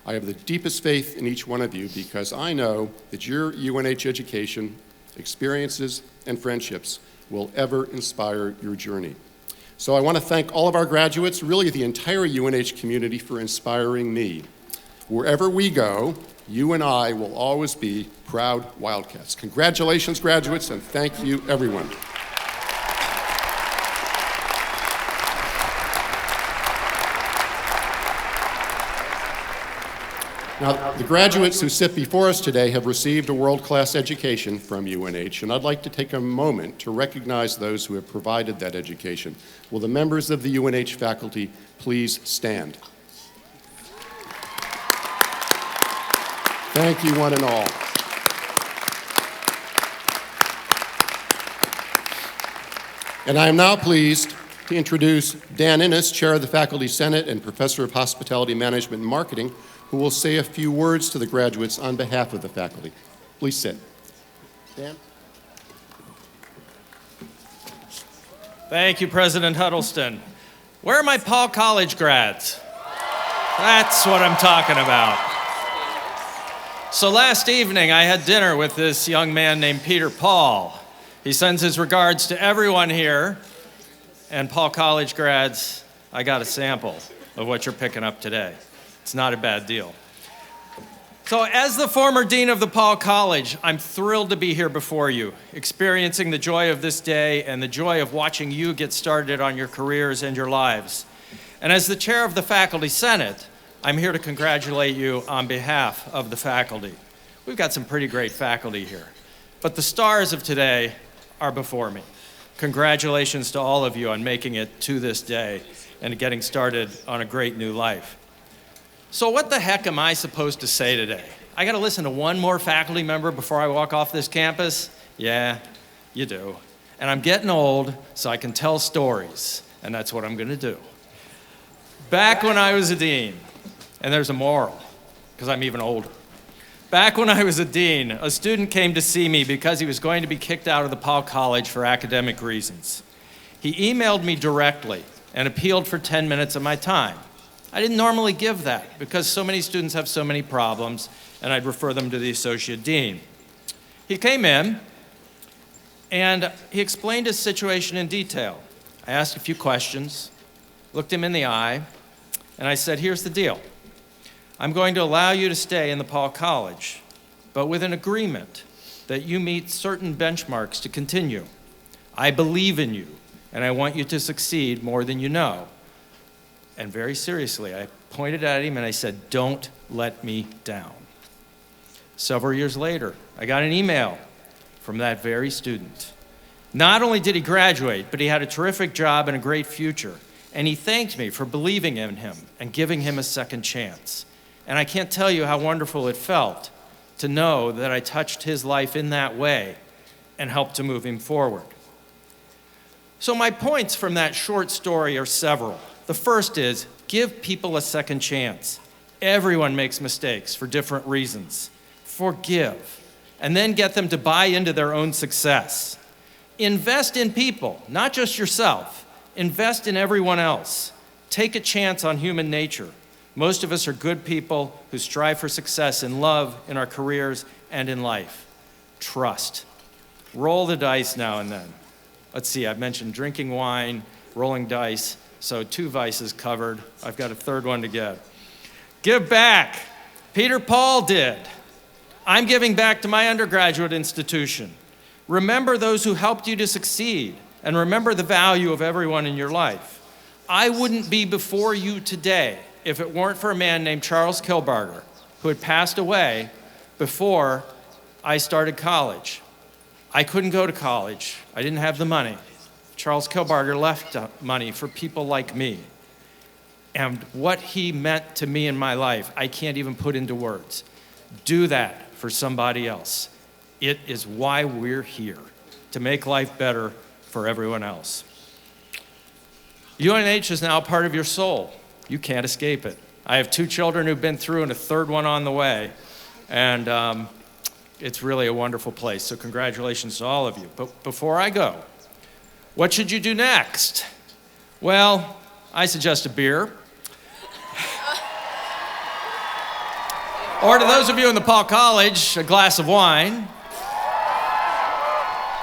I have the deepest faith in each one of you because I know that your UNH education, experiences, and friendships will ever inspire your journey. So I want to thank all of our graduates, really the entire UNH community, for inspiring me. Wherever we go, you and I will always be proud Wildcats. Congratulations, graduates, and thank you, everyone. Now, the graduates who sit before us today have received a world-class education from UNH, and I'd like to take a moment to recognize those who have provided that education. Will the members of the UNH faculty please stand? Thank you, one and all. And I am now pleased to introduce Dan Innes, Chair of the Faculty Senate and Professor of Hospitality Management and Marketing, who will say a few words to the graduates on behalf of the faculty. Please sit. Dan? Thank you, President Huddleston. Where are my Paul College grads? That's what I'm talking about. So last evening, I had dinner with this young man named Peter Paul. He sends his regards to everyone here. And Paul College grads, I got a sample of what you're picking up today. It's not a bad deal. So as the former dean of the Paul College, I'm thrilled to be here before you, experiencing the joy of this day and the joy of watching you get started on your careers and your lives. And as the chair of the Faculty Senate, I'm here to congratulate you on behalf of the faculty. We've got some pretty great faculty here, but the stars of today are before me. Congratulations to all of you on making it to this day and getting started on a great new life. So what the heck am I supposed to say today? I gotta listen to one more faculty member before I walk off this campus? Yeah, you do. And I'm getting old, so I can tell stories, and that's what I'm gonna do. Back when I was a dean, and there's a moral, because I'm even older. Back when I was a dean, a student came to see me because he was going to be kicked out of the Paul College for academic reasons. He emailed me directly and appealed for 10 minutes of my time. I didn't normally give that because so many students have so many problems, and I'd refer them to the associate dean. He came in, and he explained his situation in detail. I asked a few questions, looked him in the eye, and I said, here's the deal. I'm going to allow you to stay in the Paul College, but with an agreement that you meet certain benchmarks to continue. I believe in you, and I want you to succeed more than you know. And very seriously, I pointed at him and I said, don't let me down. Several years later, I got an email from that very student. Not only did he graduate, but he had a terrific job and a great future. And he thanked me for believing in him and giving him a second chance. And I can't tell you how wonderful it felt to know that I touched his life in that way and helped to move him forward. So my points from that short story are several. The first is, give people a second chance. Everyone makes mistakes for different reasons. Forgive, and then get them to buy into their own success. Invest in people, not just yourself. Invest in everyone else. Take a chance on human nature. Most of us are good people who strive for success in love, in our careers, and in life. Trust. Roll the dice now and then. Let's see, I've mentioned drinking wine, rolling dice, so 2 vices covered. I've got a third one to get. Give back. Peter Paul did. I'm giving back to my undergraduate institution. Remember those who helped you to succeed, and remember the value of everyone in your life. I wouldn't be before you today if it weren't for a man named Charles Kilbarger, who had passed away before I started college. I couldn't go to college. I didn't have the money. Charles Kilbarger left money for people like me. And what he meant to me in my life, I can't even put into words. Do that for somebody else. It is why we're here, to make life better for everyone else. UNH is now part of your soul. You can't escape it. I have 2 children who've been through and a third one on the way. And it's really a wonderful place. So congratulations to all of you. But before I go, what should you do next? Well, I suggest a beer. Or to those of you in the Paul College, a glass of wine.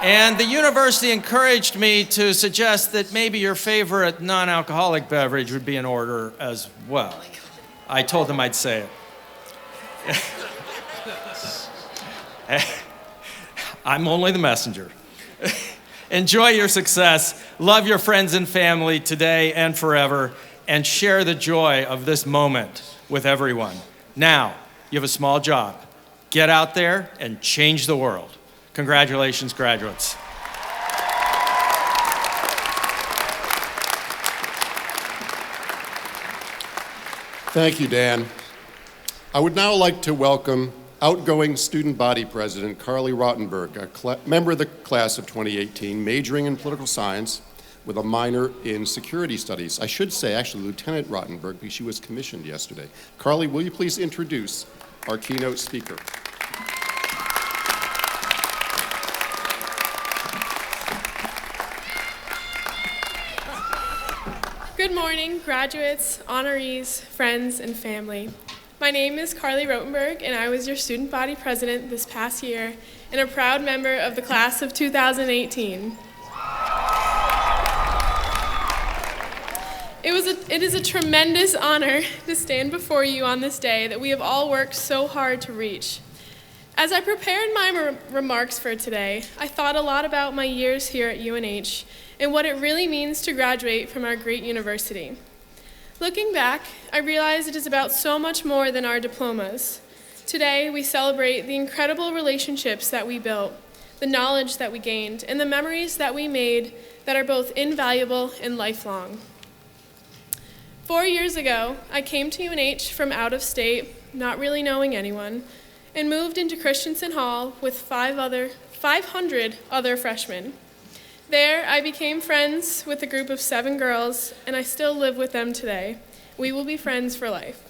And the university encouraged me to suggest that maybe your favorite non-alcoholic beverage would be in order as well. I told them I'd say it. I'm only the messenger. Enjoy your success, love your friends and family today and forever, and share the joy of this moment with everyone. Now, you have a small job. Get out there and change the world. Congratulations, graduates. Thank you, Dan. I would now like to welcome outgoing student body president Carly Rottenberg, a member of the class of 2018, majoring in political science with a minor in security studies. I should say, actually, Lieutenant Rottenberg, because she was commissioned yesterday. Carly, will you please introduce our keynote speaker? Good morning, graduates, honorees, friends, and family. My name is Carly Rottenberg, and I was your student body president this past year and a proud member of the class of 2018. It is a tremendous honor to stand before you on this day that we have all worked so hard to reach. As I prepared my remarks for today, I thought a lot about my years here at UNH and what it really means to graduate from our great university. Looking back, I realize it is about so much more than our diplomas. Today, we celebrate the incredible relationships that we built, the knowledge that we gained, and the memories that we made that are both invaluable and lifelong. 4 years ago, I came to UNH from out of state, not really knowing anyone, and moved into Christensen Hall with 500 other freshmen. There, I became friends with a group of 7 girls, and I still live with them today. We will be friends for life.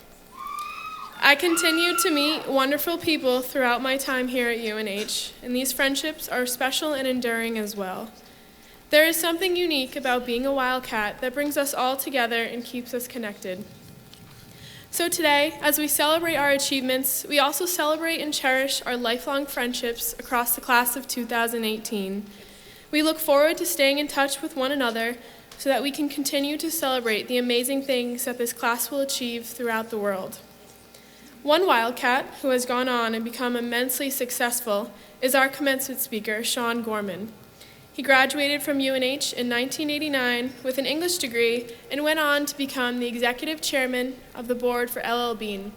I continue to meet wonderful people throughout my time here at UNH, and these friendships are special and enduring as well. There is something unique about being a Wildcat that brings us all together and keeps us connected. So today, as we celebrate our achievements, we also celebrate and cherish our lifelong friendships across the class of 2018. We look forward to staying in touch with one another so that we can continue to celebrate the amazing things that this class will achieve throughout the world. One Wildcat who has gone on and become immensely successful is our commencement speaker, Sean Gorman. He graduated from UNH in 1989 with an English degree and went on to become the executive chairman of the board for LL Bean.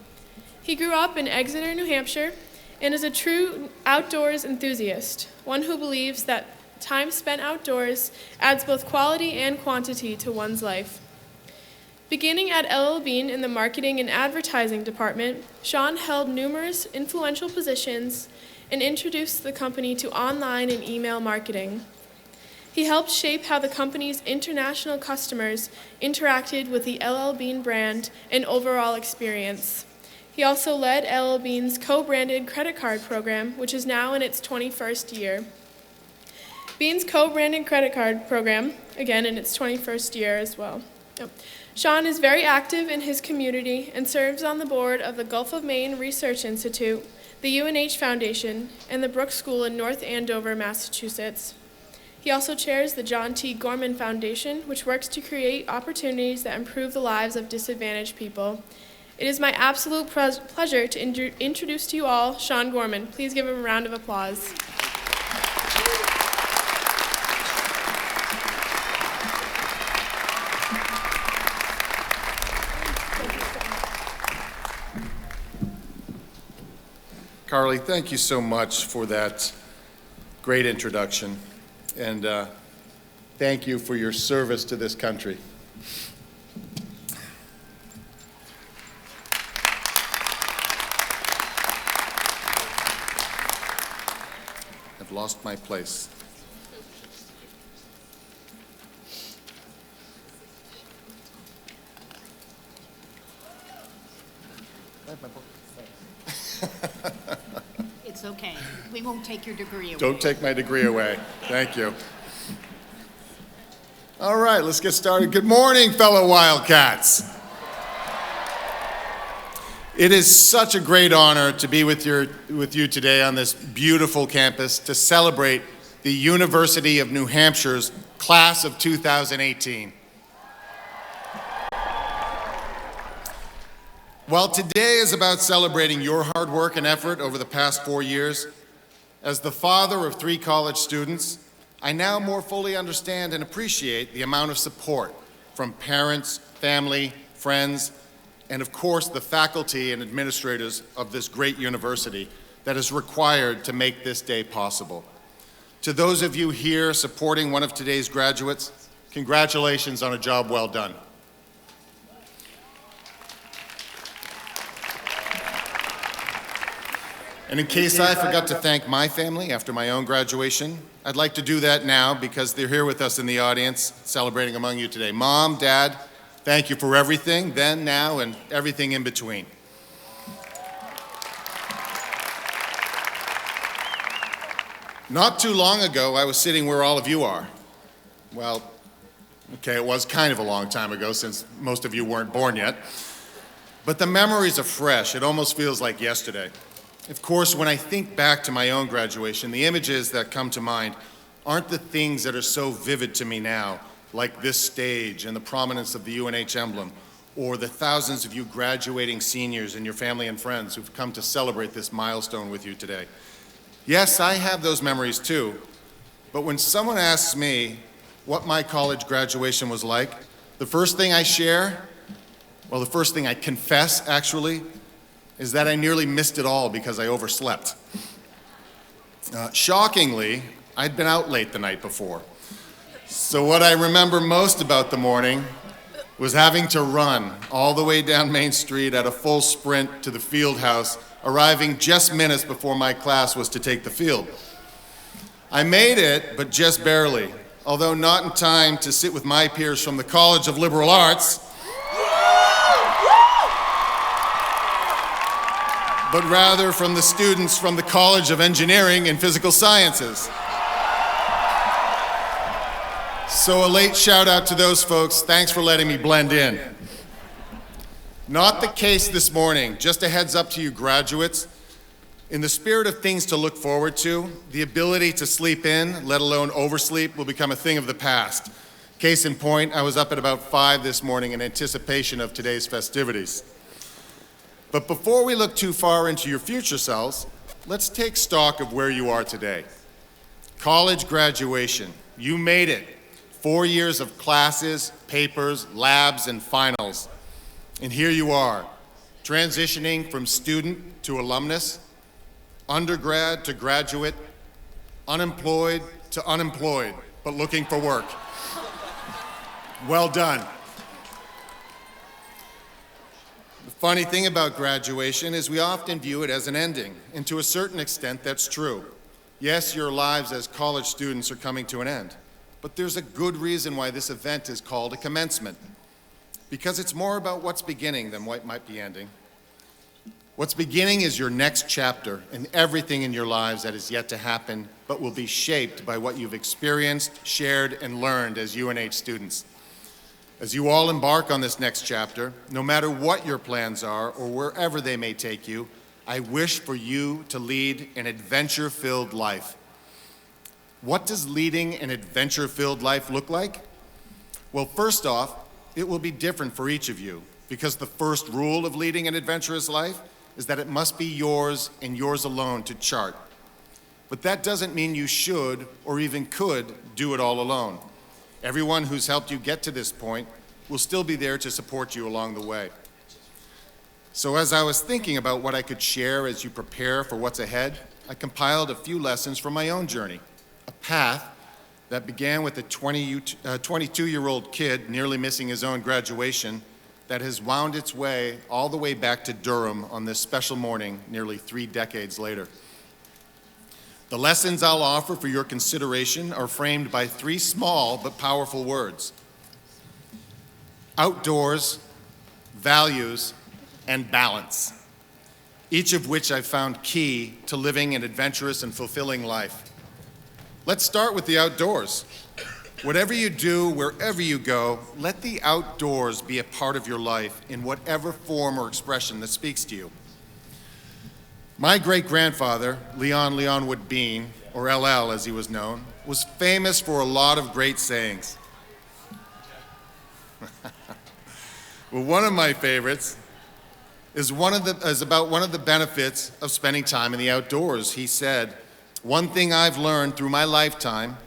He grew up in Exeter, New Hampshire, and is a true outdoors enthusiast, one who believes that time spent outdoors adds both quality and quantity to one's life. Beginning at LL Bean in the marketing and advertising department, Sean held numerous influential positions and introduced the company to online and email marketing. He helped shape how the company's international customers interacted with the LL Bean brand and overall experience. He also led LL Bean's co-branded credit card program, which is now in its 21st year. Bean's co-branded credit card program, again in its 21st year as well. Sean is very active in his community and serves on the board of the Gulf of Maine Research Institute, the UNH Foundation, and the Brooks School in North Andover, Massachusetts. He also chairs the John T. Gorman Foundation, which works to create opportunities that improve the lives of disadvantaged people. It is my absolute pleasure to introduce to you all Sean Gorman. Please give him a round of applause. Carly, thank you so much for that great introduction. And thank you for your service to this country. I've lost my place. It's okay. We won't take your degree away. Don't take my degree away. Thank you. All right, let's get started. Good morning, fellow Wildcats. It is such a great honor to be with you today on this beautiful campus to celebrate the University of New Hampshire's class of 2018. While today is about celebrating your hard work and effort over the past 4 years, as the father of 3 college students, I now more fully understand and appreciate the amount of support from parents, family, friends, and of course the faculty and administrators of this great university that is required to make this day possible. To those of you here supporting one of today's graduates, congratulations on a job well done. And in case I forgot to thank my family after my own graduation, I'd like to do that now because they're here with us in the audience celebrating among you today. Mom, Dad, thank you for everything, then, now, and everything in between. Not too long ago, I was sitting where all of you are. Well, okay, it was kind of a long time ago since most of you weren't born yet. But the memories are fresh. It almost feels like yesterday. Of course, when I think back to my own graduation, the images that come to mind aren't the things that are so vivid to me now, like this stage and the prominence of the UNH emblem, or the thousands of you graduating seniors and your family and friends who've come to celebrate this milestone with you today. Yes, I have those memories too, but when someone asks me what my college graduation was like, the first thing I share, well, the first thing I confess, actually, is that I nearly missed it all because I overslept. Shockingly, I'd been out late the night before. So what I remember most about the morning was having to run all the way down Main Street at a full sprint to the field house, arriving just minutes before my class was to take the field. I made it, but just barely, although not in time to sit with my peers from the College of Liberal Arts, but rather from the students from the College of Engineering and Physical Sciences. So a late shout out to those folks. Thanks for letting me blend in. Not the case this morning. Just a heads up to you graduates. In the spirit of things to look forward to, the ability to sleep in, let alone oversleep, will become a thing of the past. Case in point, I was up at about 5 this morning in anticipation of today's festivities. But before we look too far into your future selves, let's take stock of where you are today. College graduation. You made it. 4 years of classes, papers, labs, and finals. And here you are, transitioning from student to alumnus, undergrad to graduate, unemployed to unemployed, but looking for work. Well done. The funny thing about graduation is we often view it as an ending, and to a certain extent that's true. Yes, your lives as college students are coming to an end, but there's a good reason why this event is called a commencement, because it's more about what's beginning than what might be ending. What's beginning is your next chapter and everything in your lives that is yet to happen, but will be shaped by what you've experienced, shared, and learned as UNH students. As you all embark on this next chapter, no matter what your plans are or wherever they may take you, I wish for you to lead an adventure-filled life. What does leading an adventure-filled life look like? Well, first off, it will be different for each of you, because the first rule of leading an adventurous life is that it must be yours and yours alone to chart. But that doesn't mean you should or even could do it all alone. Everyone who's helped you get to this point will still be there to support you along the way. So as I was thinking about what I could share as you prepare for what's ahead, I compiled a few lessons from my own journey, a path that began with a 22-year-old kid nearly missing his own graduation that has wound its way all the way back to Durham on this special morning nearly 3 decades later. The lessons I'll offer for your consideration are framed by 3 small but powerful words: outdoors, values, and balance, each of which I've found key to living an adventurous and fulfilling life. Let's start with the outdoors. Whatever you do, wherever you go, let the outdoors be a part of your life in whatever form or expression that speaks to you. My great-grandfather, Leon Wood Bean, or LL as he was known, was famous for a lot of great sayings. Well, one of my favorites is about one of the benefits of spending time in the outdoors. He said, "One thing I've learned through my lifetime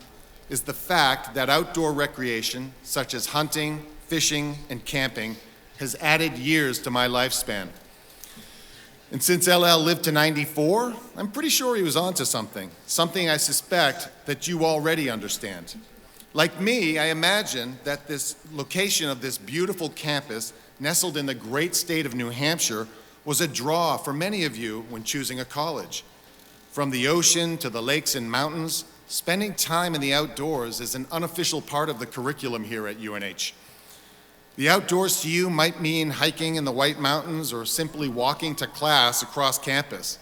is the fact that outdoor recreation, such as hunting, fishing, and camping, has added years to my lifespan." And since LL lived to 94, I'm pretty sure he was onto something I suspect that you already understand. Like me, I imagine that this location of this beautiful campus, nestled in the great state of New Hampshire, was a draw for many of you when choosing a college. From the ocean to the lakes and mountains, spending time in the outdoors is an unofficial part of the curriculum here at UNH. The outdoors to you might mean hiking in the White Mountains or simply walking to class across campus.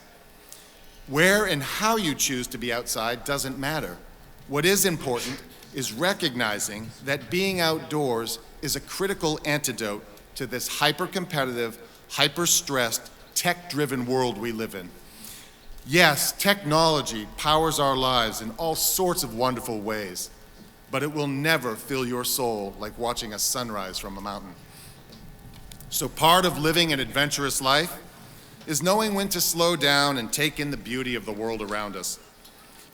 Where and how you choose to be outside doesn't matter. What is important is recognizing that being outdoors is a critical antidote to this hyper-competitive, hyper-stressed, tech-driven world we live in. Yes, technology powers our lives in all sorts of wonderful ways, but it will never fill your soul like watching a sunrise from a mountain. So part of living an adventurous life is knowing when to slow down and take in the beauty of the world around us.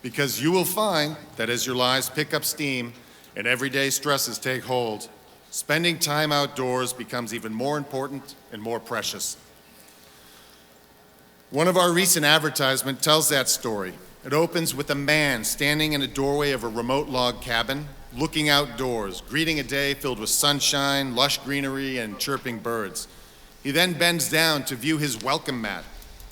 Because you will find that as your lives pick up steam and everyday stresses take hold, spending time outdoors becomes even more important and more precious. One of our recent advertisements tells that story. It opens with a man standing in a doorway of a remote log cabin, looking outdoors, greeting a day filled with sunshine, lush greenery, and chirping birds. He then bends down to view his welcome mat,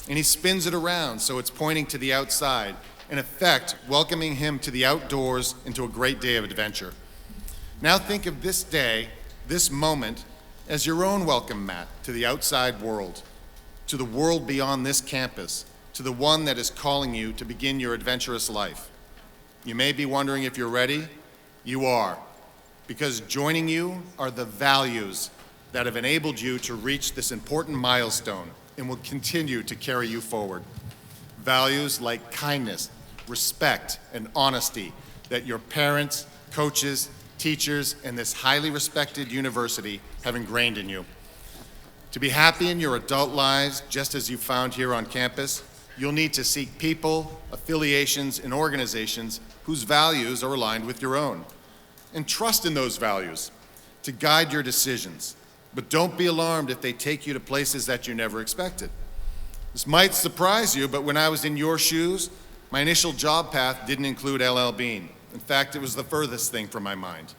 and he spins it around so it's pointing to the outside, in effect, welcoming him to the outdoors into a great day of adventure. Now think of this day, this moment, as your own welcome mat to the outside world, to the world beyond this campus, to the one that is calling you to begin your adventurous life. You may be wondering if you're ready. You are, because joining you are the values that have enabled you to reach this important milestone and will continue to carry you forward. Values like kindness, respect, and honesty that your parents, coaches, teachers, and this highly respected university have ingrained in you. To be happy in your adult lives, just as you found here on campus, you'll need to seek people, affiliations, and organizations whose values are aligned with your own. And trust in those values to guide your decisions. But don't be alarmed if they take you to places that you never expected. This might surprise you, but when I was in your shoes, my initial job path didn't include LL Bean. In fact, it was the furthest thing from my mind.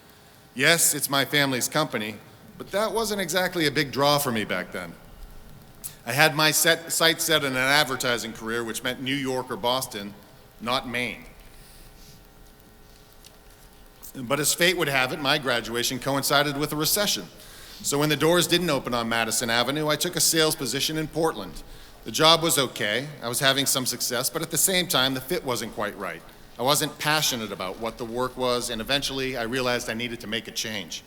Yes, it's my family's company, but that wasn't exactly a big draw for me back then. I had my sights set on an advertising career, which meant New York or Boston, not Maine. But as fate would have it, my graduation coincided with a recession. So when the doors didn't open on Madison Avenue, I took a sales position in Portland. The job was okay, I was having some success, but at the same time, the fit wasn't quite right. I wasn't passionate about what the work was, and eventually I realized I needed to make a change.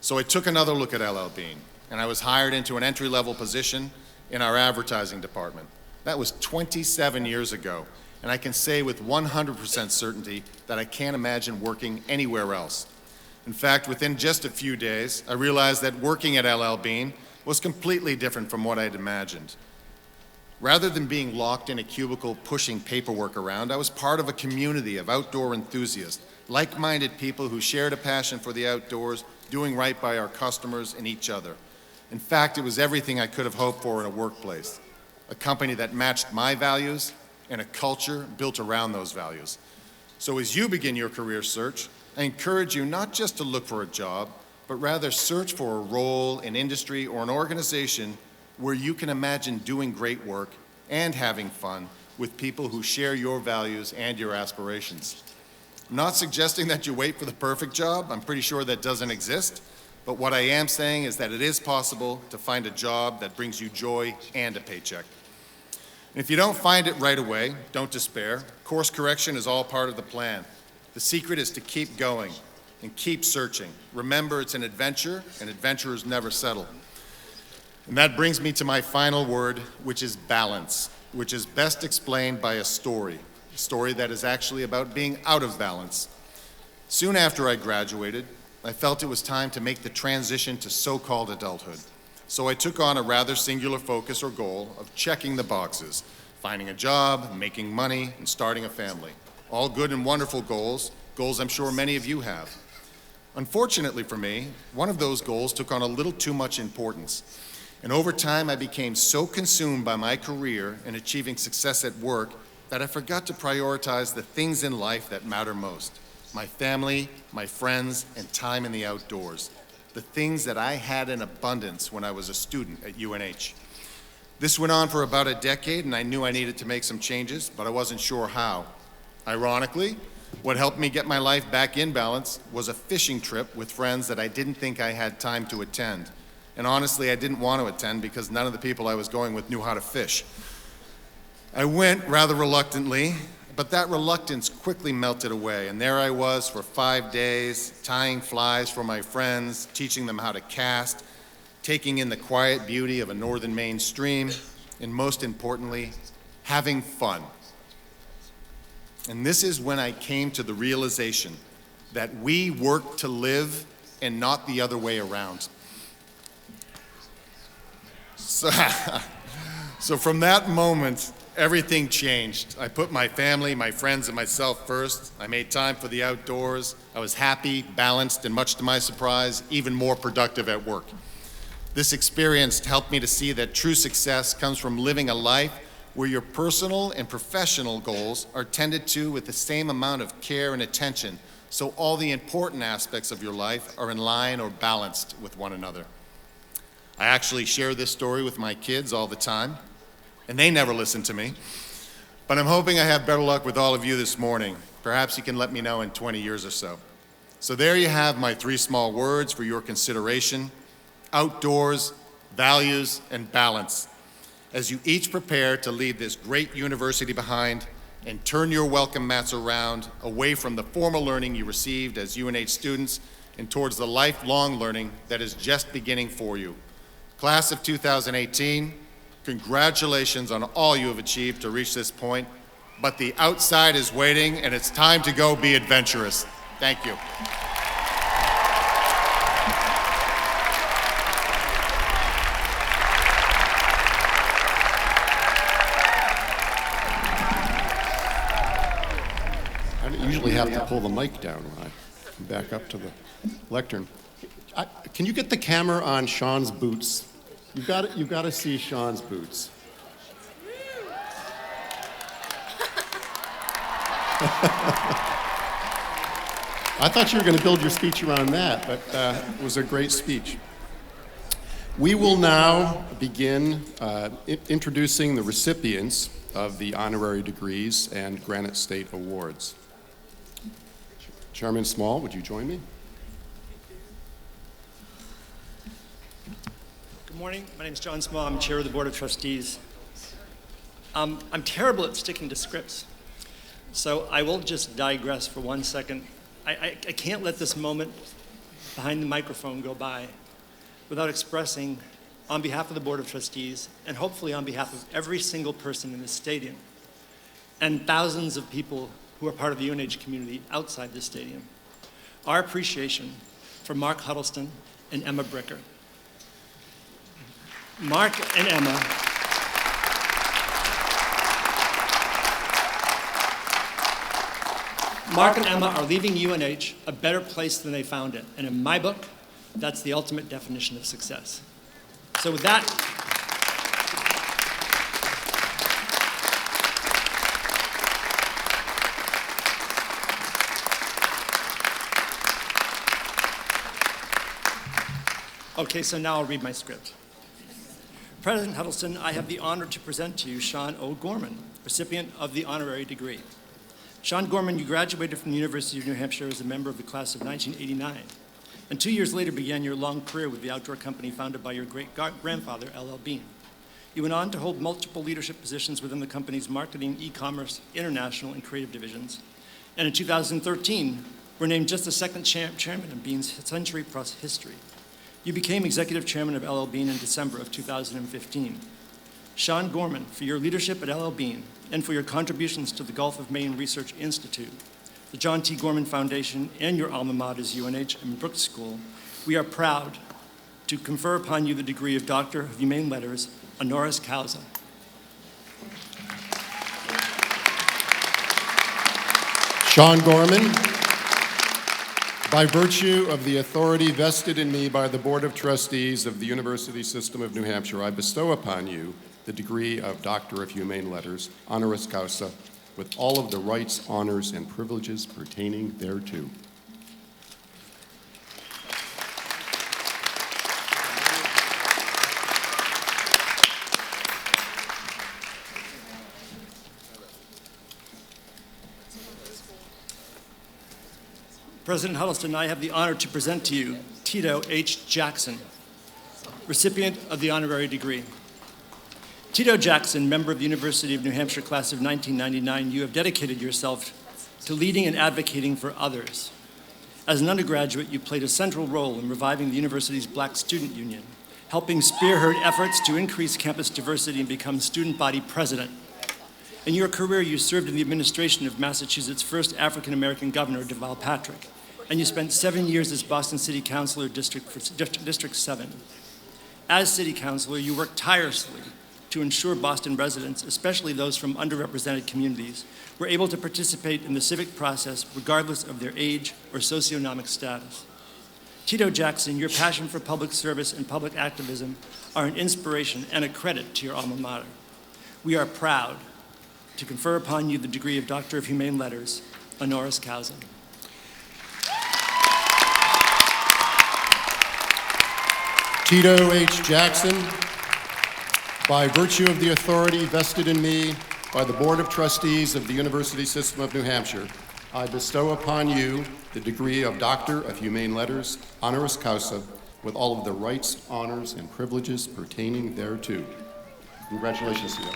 So I took another look at LL Bean, and I was hired into an entry-level position in our advertising department. That was 27 years ago, and I can say with 100% certainty that I can't imagine working anywhere else. In fact, within just a few days, I realized that working at LL Bean was completely different from what I'd imagined. Rather than being locked in a cubicle pushing paperwork around, I was part of a community of outdoor enthusiasts, like-minded people who shared a passion for the outdoors, doing right by our customers and each other. In fact, it was everything I could have hoped for in a workplace, a company that matched my values and a culture built around those values. So as you begin your career search, I encourage you not just to look for a job, but rather search for a role, an industry, or an organization where you can imagine doing great work and having fun with people who share your values and your aspirations. I'm not suggesting that you wait for the perfect job. I'm pretty sure that doesn't exist. But what I am saying is that it is possible to find a job that brings you joy and a paycheck. And if you don't find it right away, don't despair. Course correction is all part of the plan. The secret is to keep going and keep searching. Remember, it's an adventure, and adventurers never settle. And that brings me to my final word, which is balance, which is best explained by a story that is actually about being out of balance. Soon after I graduated, I felt it was time to make the transition to so-called adulthood. So I took on a rather singular focus or goal of checking the boxes, finding a job, making money, and starting a family. All good and wonderful goals I'm sure many of you have. Unfortunately for me, one of those goals took on a little too much importance. And over time, I became so consumed by my career and achieving success at work that I forgot to prioritize the things in life that matter most. My family, my friends, and time in the outdoors. The things that I had in abundance when I was a student at UNH. This went on for about a decade, and I knew I needed to make some changes, but I wasn't sure how. Ironically, what helped me get my life back in balance was a fishing trip with friends that I didn't think I had time to attend. And honestly, I didn't want to attend because none of the people I was going with knew how to fish. I went rather reluctantly, but that reluctance quickly melted away, and there I was for 5 days, tying flies for my friends, teaching them how to cast, taking in the quiet beauty of a northern Maine stream, and most importantly, having fun. And this is when I came to the realization that we work to live and not the other way around. So from that moment, everything changed. I put my family, my friends, and myself first. I made time for the outdoors. I was happy, balanced, and much to my surprise, even more productive at work. This experience helped me to see that true success comes from living a life where your personal and professional goals are tended to with the same amount of care and attention, so all the important aspects of your life are in line or balanced with one another. I actually share this story with my kids all the time, and they never listen to me. But I'm hoping I have better luck with all of you this morning. Perhaps you can let me know in 20 years or so. So there you have my 3 small words for your consideration: outdoors, values, and balance, as you each prepare to leave this great university behind and turn your welcome mats around, away from the formal learning you received as UNH students and towards the lifelong learning that is just beginning for you. Class of 2018, congratulations on all you have achieved to reach this point, but the outside is waiting and it's time to go be adventurous. Thank you. I usually have to pull the mic down when I come back up to the lectern. Can you get the camera on Sean's boots? You've got to see Sean's boots. I thought you were going to build your speech around that, but it was a great speech. We will now begin introducing the recipients of the honorary degrees and Granite State Awards. Chairman Small, would you join me? Good morning. My name is John Small. I'm chair of the Board of Trustees. I'm terrible at sticking to scripts, so I will just digress for 1 second. I can't let this moment behind the microphone go by without expressing, on behalf of the Board of Trustees, and hopefully on behalf of every single person in this stadium, and thousands of people who are part of the UNH community outside this stadium, our appreciation for Mark Huddleston and Emma Bricker. Mark and Emma are leaving UNH a better place than they found it. And in my book, that's the ultimate definition of success. So with that, okay, so now I'll read my script. President Huddleston, I have the honor to present to you Sean O. Gorman, recipient of the honorary degree. Sean Gorman, you graduated from the University of New Hampshire as a member of the class of 1989, and 2 years later began your long career with the outdoor company founded by your great-grandfather, L.L. Bean. You went on to hold multiple leadership positions within the company's marketing, e-commerce, international, and creative divisions. And in 2013, were named just the second chairman of Bean's Century Plus history. You became executive chairman of L.L. Bean in December of 2015. Sean Gorman, for your leadership at L.L. Bean and for your contributions to the Gulf of Maine Research Institute, the John T. Gorman Foundation, and your alma maters, UNH and Brooks School, we are proud to confer upon you the degree of Doctor of Humane Letters, honoris causa. Sean Gorman, by virtue of the authority vested in me by the Board of Trustees of the University System of New Hampshire, I bestow upon you the degree of Doctor of Humane Letters, honoris causa, with all of the rights, honors, and privileges pertaining thereto. President Huddleston, I have the honor to present to you Tito H. Jackson, recipient of the honorary degree. Tito Jackson, member of the University of New Hampshire class of 1999, you have dedicated yourself to leading and advocating for others. As an undergraduate, you played a central role in reviving the university's Black Student Union, helping spearhead efforts to increase campus diversity and become student body president. In your career, you served in the administration of Massachusetts' first African-American governor, Deval Patrick, and you spent 7 years as Boston City Councilor, District 7. As City Councilor, you worked tirelessly to ensure Boston residents, especially those from underrepresented communities, were able to participate in the civic process regardless of their age or socioeconomic status. Tito Jackson, your passion for public service and public activism are an inspiration and a credit to your alma mater. we are proud to confer upon you the degree of Doctor of Humane Letters, honoris causa. Tito H. Jackson, by virtue of the authority vested in me by the Board of Trustees of the University System of New Hampshire, I bestow upon you the degree of Doctor of Humane Letters, honoris causa, with all of the rights, honors, and privileges pertaining thereto. Congratulations to you.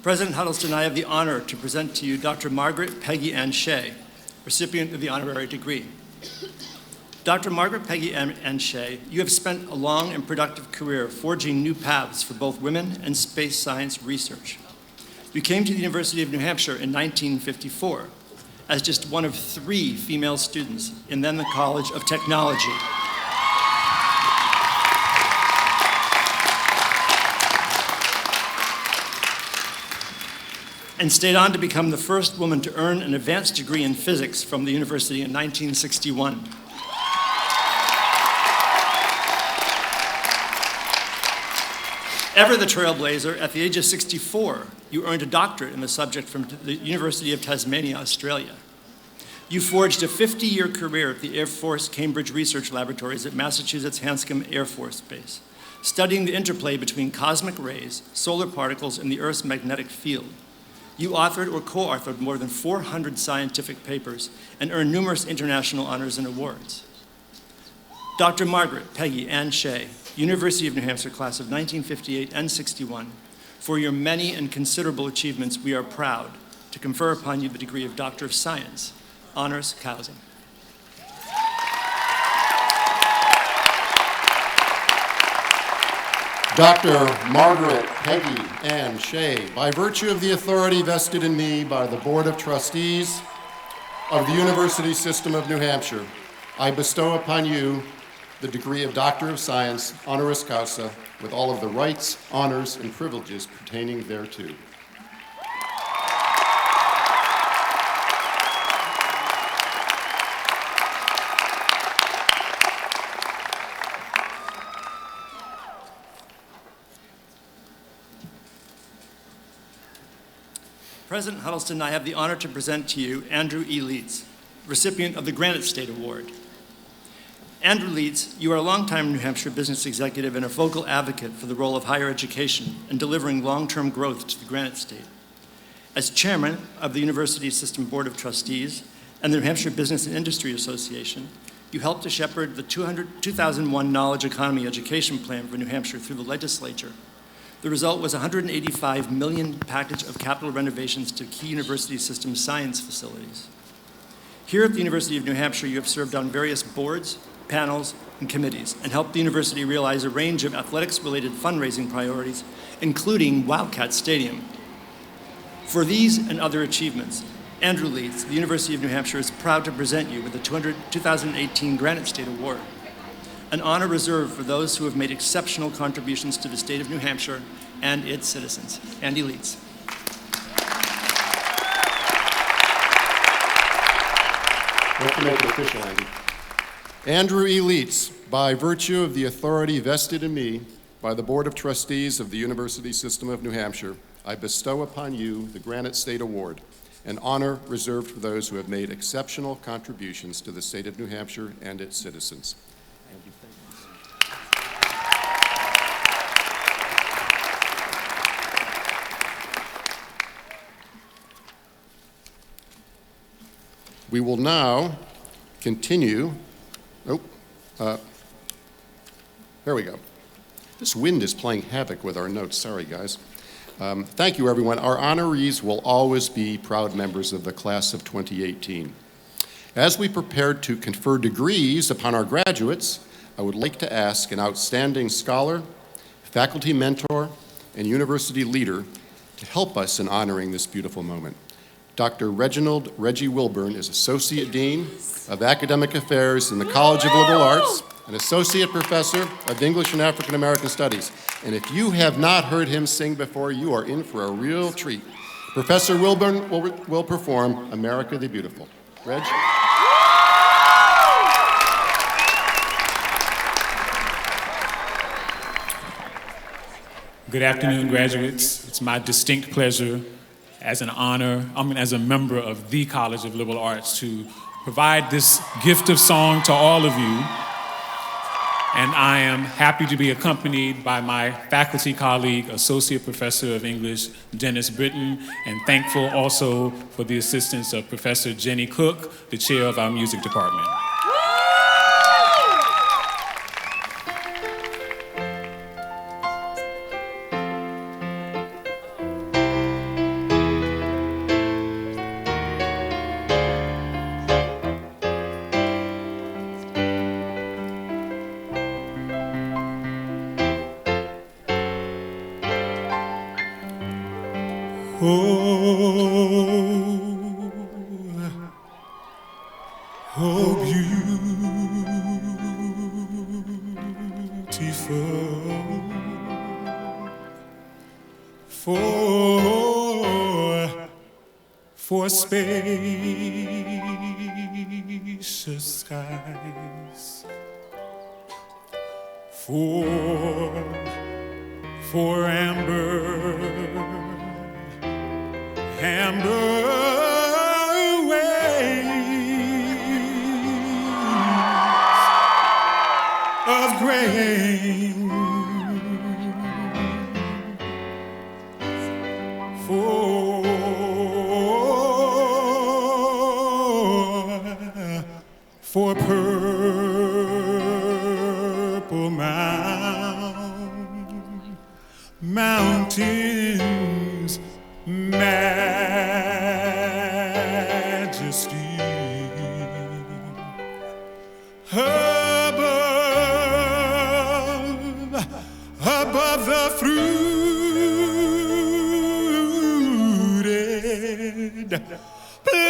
President Huddleston, I have the honor to present to you Dr. Margaret Peggy Ann Shea, recipient of the honorary degree. Dr. Margaret Peggy Ann Shea, you have spent a long and productive career forging new paths for both women and space science research. You came to the University of New Hampshire in 1954 as just one of 3 female students in then the College of Technology. And stayed on to become the first woman to earn an advanced degree in physics from the university in 1961. Ever the trailblazer, at the age of 64, you earned a doctorate in the subject from the University of Tasmania, Australia. You forged a 50-year career at the Air Force Cambridge Research Laboratories at Massachusetts Hanscom Air Force Base, studying the interplay between cosmic rays, solar particles, and the Earth's magnetic field. You authored or co-authored more than 400 scientific papers and earned numerous international honors and awards. Dr. Margaret Peggy Ann Shea, University of New Hampshire class of 1958 and 61, for your many and considerable achievements, we are proud to confer upon you the degree of Doctor of Science, honoris causa. Dr. Margaret Peggy Ann Shea, by virtue of the authority vested in me by the Board of Trustees of the University System of New Hampshire, I bestow upon you the degree of Doctor of Science, honoris causa, with all of the rights, honors, and privileges pertaining thereto. President Huddleston, I have the honor to present to you Andrew E. Leeds, recipient of the Granite State Award. Andrew Leeds, you are a longtime New Hampshire business executive and a vocal advocate for the role of higher education in delivering long-term growth to the Granite State. As chairman of the University System Board of Trustees and the New Hampshire Business and Industry Association, you helped to shepherd the 2001 Knowledge Economy Education Plan for New Hampshire through the legislature. The result was a $185 million package of capital renovations to key university system science facilities. Here at the University of New Hampshire, you have served on various boards, panels, and committees, and helped the university realize a range of athletics-related fundraising priorities, including Wildcat Stadium. For these and other achievements, Andrew Leeds, the University of New Hampshire, is proud to present you with the 2018 Granite State Award, an honor reserved for those who have made exceptional contributions to the state of New Hampshire and its citizens. Andy Leeds. Let's make it official, Andy. Andrew E. Leeds, by virtue of the authority vested in me by the Board of Trustees of the University System of New Hampshire, I bestow upon you the Granite State Award, an honor reserved for those who have made exceptional contributions to the state of New Hampshire and its citizens. We will now continue. There we go. This wind is playing havoc with our notes. Sorry, guys. Thank you, everyone. Our honorees will always be proud members of the class of 2018. As we prepare to confer degrees upon our graduates, I would like to ask an outstanding scholar, faculty mentor, and university leader to help us in honoring this beautiful moment. Dr. Reginald Reggie Wilburn is Associate Dean of Academic Affairs in the College of Liberal Arts, an Associate Professor of English and African American Studies. And if you have not heard him sing before, you are in for a real treat. Professor Wilburn will perform America the Beautiful. Reg? Good afternoon, graduates. It's my distinct pleasure as an honor, as a member of the College of Liberal Arts to provide this gift of song to all of you. And I am happy to be accompanied by my faculty colleague, Associate Professor of English, Dennis Britton, and thankful also for the assistance of Professor Jenny Cook, the chair of our music department. Oh, beautiful for spacious skies, for amber waves of grain, for purple mountains, majesty above the fruited plains.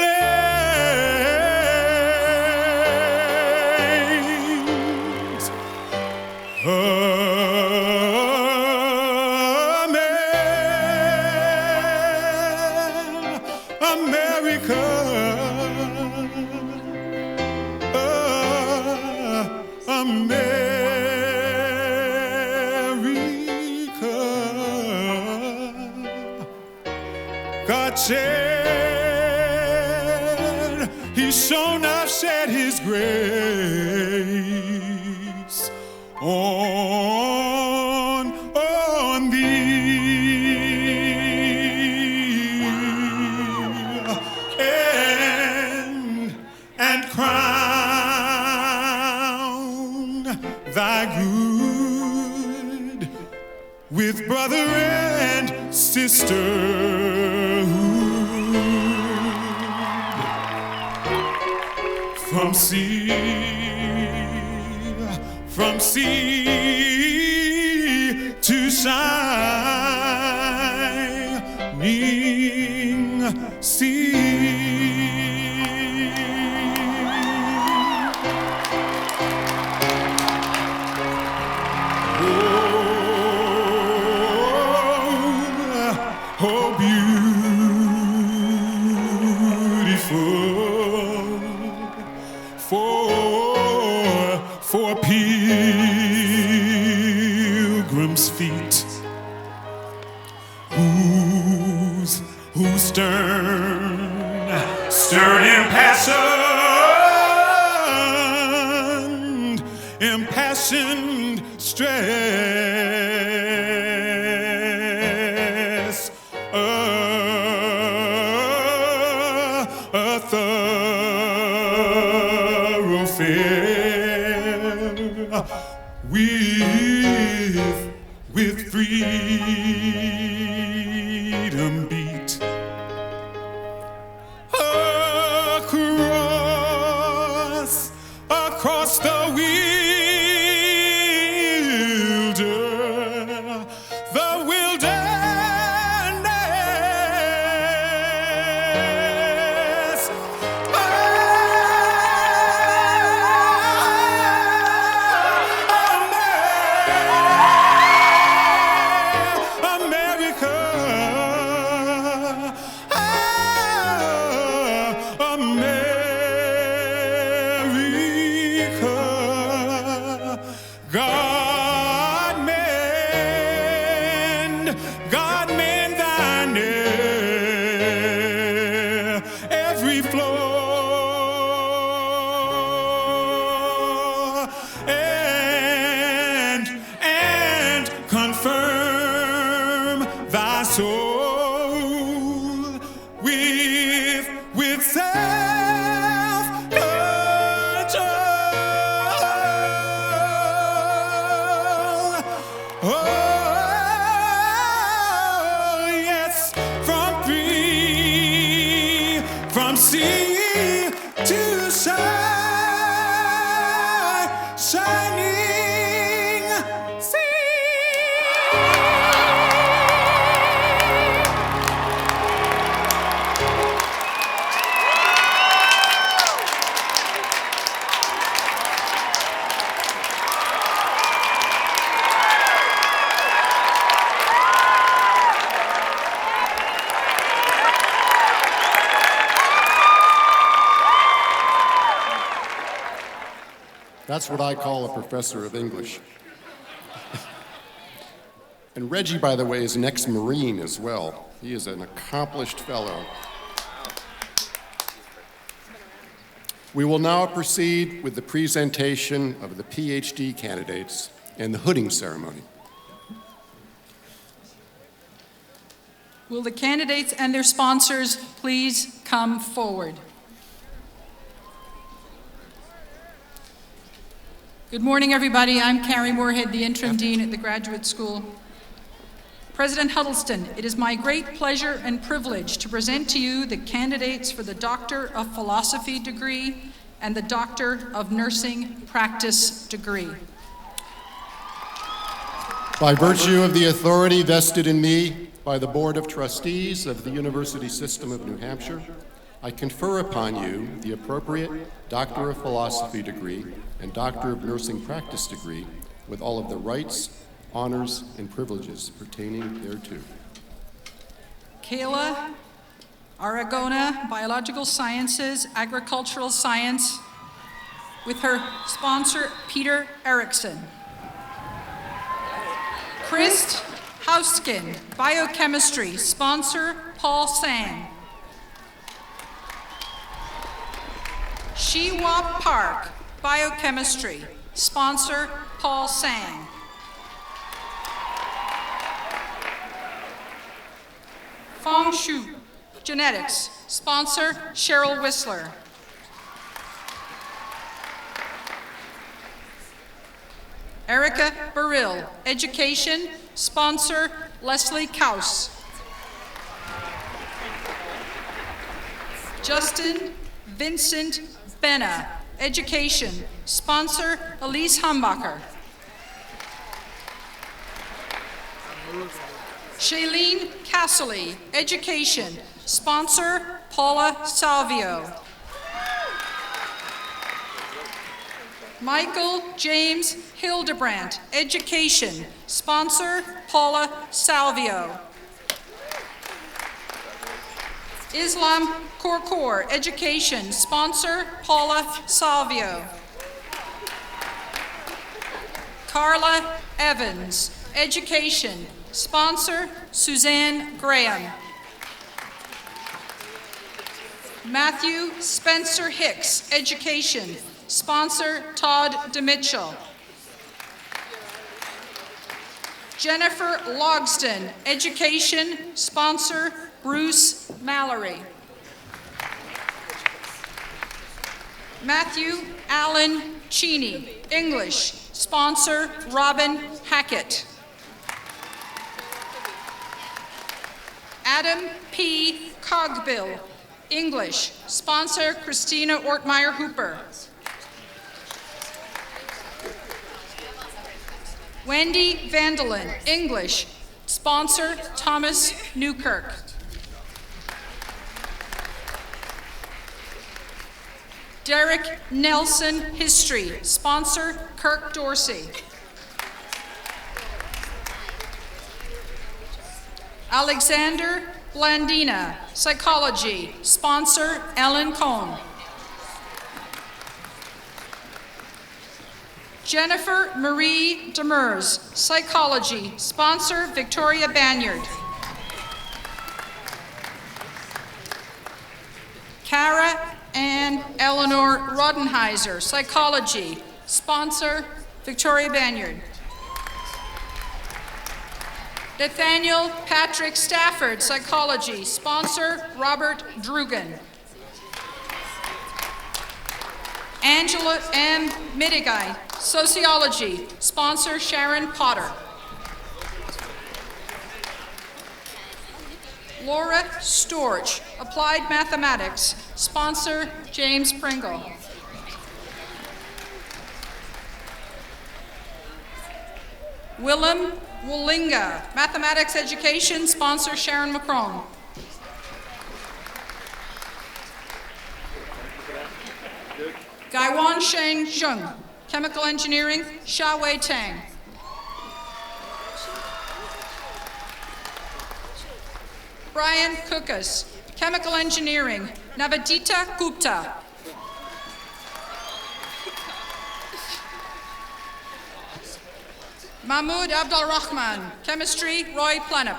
America, God said He's shown up, shed His grace on thee, and crown thy good with brother and sisterhood. From sea to shining sea. Oh, beautiful for pilgrims' feet, whose stern impassioned stress a thoroughfare with freedom beat across the wilderness. Oh, yes, from sea to shining sea. That's what I call a professor of English. And Reggie, by the way, is an ex-Marine as well. He is an accomplished fellow. We will now proceed with the presentation of the PhD candidates and the hooding ceremony. Will the candidates and their sponsors please come forward? Good morning, everybody. I'm Carrie Moorhead, the Interim Dean at the Graduate School. President Huddleston, it is my great pleasure and privilege to present to you the candidates for the Doctor of Philosophy degree and the Doctor of Nursing Practice degree. By virtue of the authority vested in me by the Board of Trustees of the University System of New Hampshire, I confer upon you the appropriate Doctor of Philosophy degree and Doctor of Nursing Practice degree with all of the rights, honors, and privileges pertaining thereto. Kayla Aragona, Biological Sciences, Agricultural Science, with her sponsor, Peter Erickson. Christ Hauskin, Biochemistry, sponsor, Paul Sang. Shiwa Park, Biochemistry, sponsor, Paul Sang. Fong Shu, Genetics, sponsor, Cheryl Whistler. Erica Burrill, Education, sponsor, Leslie Kaus. Justin Vincent Benna, Education, sponsor, Elise Humbacher. Shailene Casserly, Education, sponsor, Paula Salvio. Michael James Hildebrandt, Education, sponsor, Paula Salvio. Islam Korkor, Education, sponsor, Paula Salvio. Carla Evans, Education, sponsor, Suzanne Graham. Matthew Spencer Hicks, Education, sponsor, Todd DeMitchell. Jennifer Logston, Education, sponsor, Bruce Mallory. Matthew Allen Cheney, English, sponsor, Robin Hackett. Adam P. Cogbill, English, sponsor, Christina Ortmeyer Hooper. Wendy Vandelin, English, sponsor, Thomas Newkirk. Derek Nelson, History, sponsor, Kirk Dorsey. Alexander Blandina, Psychology, sponsor, Ellen Cohn. Jennifer Marie Demers, Psychology, sponsor, Victoria Banyard. Kara Ann Eleanor Rodenheiser, Psychology, sponsor, Victoria Banyard. Nathaniel Patrick Stafford, Psychology, sponsor, Robert Drugan. Angela M. Mitigay, Sociology, sponsor, Sharon Potter. Laura Storch, Applied Mathematics, sponsor James Pringle. Willem Wolinga, Mathematics Education, sponsor Sharon McCrone. Gaiwan Sheng Zheng, Chemical Engineering, Sha Wei Tang. Brian Kukas, Chemical Engineering, Navadita Gupta. Mahmoud Abdul Rahman, Chemistry, Roy Planup.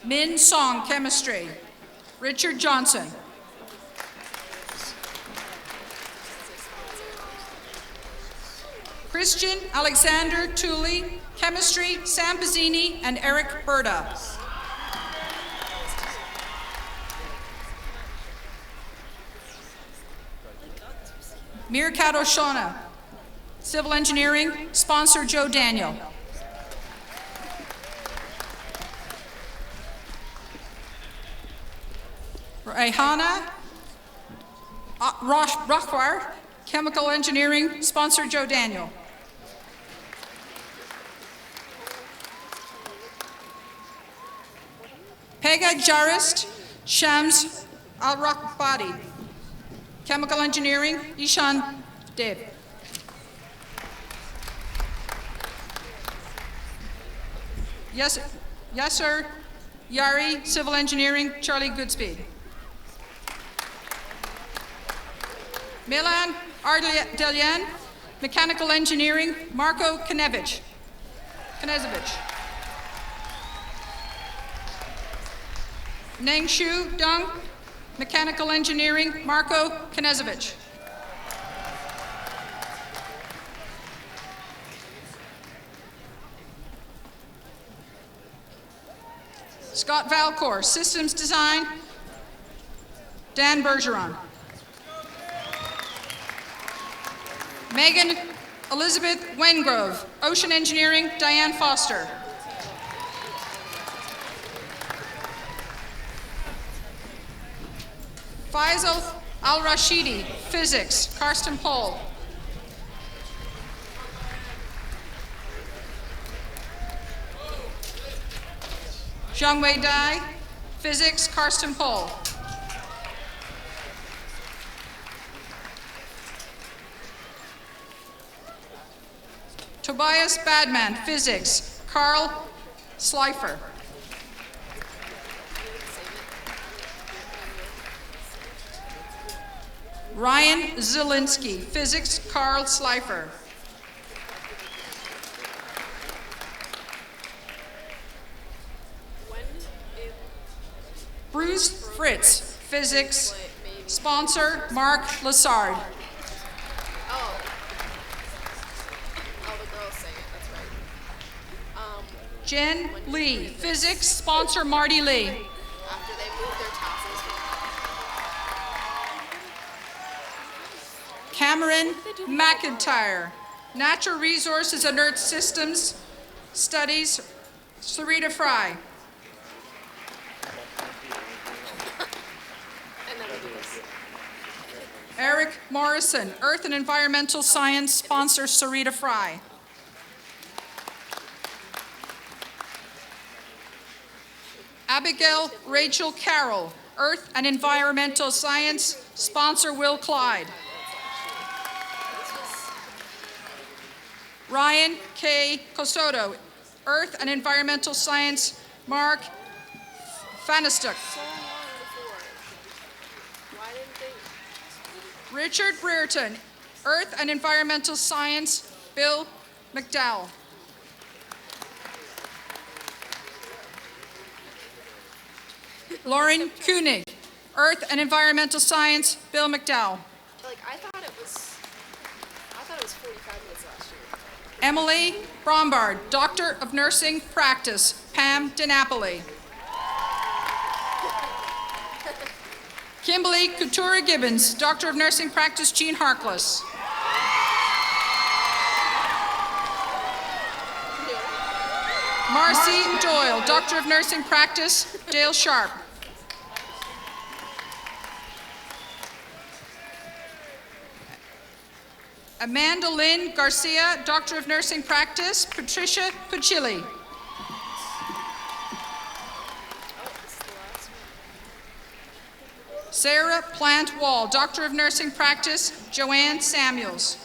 Min Song, Chemistry. Richard Johnson. Christian Alexander Tooley, Chemistry, Sam Pizzini and Eric Berta. Mirkat Oshana, Civil Engineering, sponsor Joe Daniel. Rehana Rakhwar, Chemical Engineering, sponsor Joe Daniel. Pega Jarist, Shams Al-Rakbadi, Chemical Engineering, Ishan Dev. Yasser Yari, Civil Engineering, Charlie Goodspeed. Milan Ardelian, Mechanical Engineering, Marko Knezevich. Nangshu Deng, Mechanical Engineering, Marko Knezevich. Scott Valcor, Systems Design, Dan Bergeron. Megan Elizabeth Wengrove, Ocean Engineering, Diane Foster. Faisal Al-Rashidi, Physics, Karsten Pohl. Zhangwei Dai, Physics, Karsten Pohl. Tobias Badman, Physics, Carl Schleifer. Ryan Zielinski, Physics, Carl Schleifer. Bruce Fritz, Physics, sponsor Mark Lassard. Jen Lee, Physics, sponsor Marty Lee. After they move their taxes. Cameron McIntyre, Natural Resources and Earth Systems Studies, Sarita Fry. Eric Morrison, Earth and Environmental Science, sponsor Sarita Fry. Abigail Rachel Carroll, Earth and Environmental Science, sponsor Will Clyde. Ryan K. Cosoto, Earth and Environmental Science, Mark Fanistuk. Richard Brereton, Earth and Environmental Science, Bill McDowell. Lauren Koenig, Earth and Environmental Science, Bill McDowell. Like I thought it was 45 minutes last year. Emily Brombard, Doctor of Nursing Practice, Pam DiNapoli. Kimberly Couture Gibbons, Doctor of Nursing Practice, Jean Harkless. Marcy Doyle, Doctor of Nursing Practice, Dale Sharp. Amanda Lynn Garcia, Doctor of Nursing Practice, Patricia Puccilli. Sarah Plant Wall, Doctor of Nursing Practice, Joanne Samuels.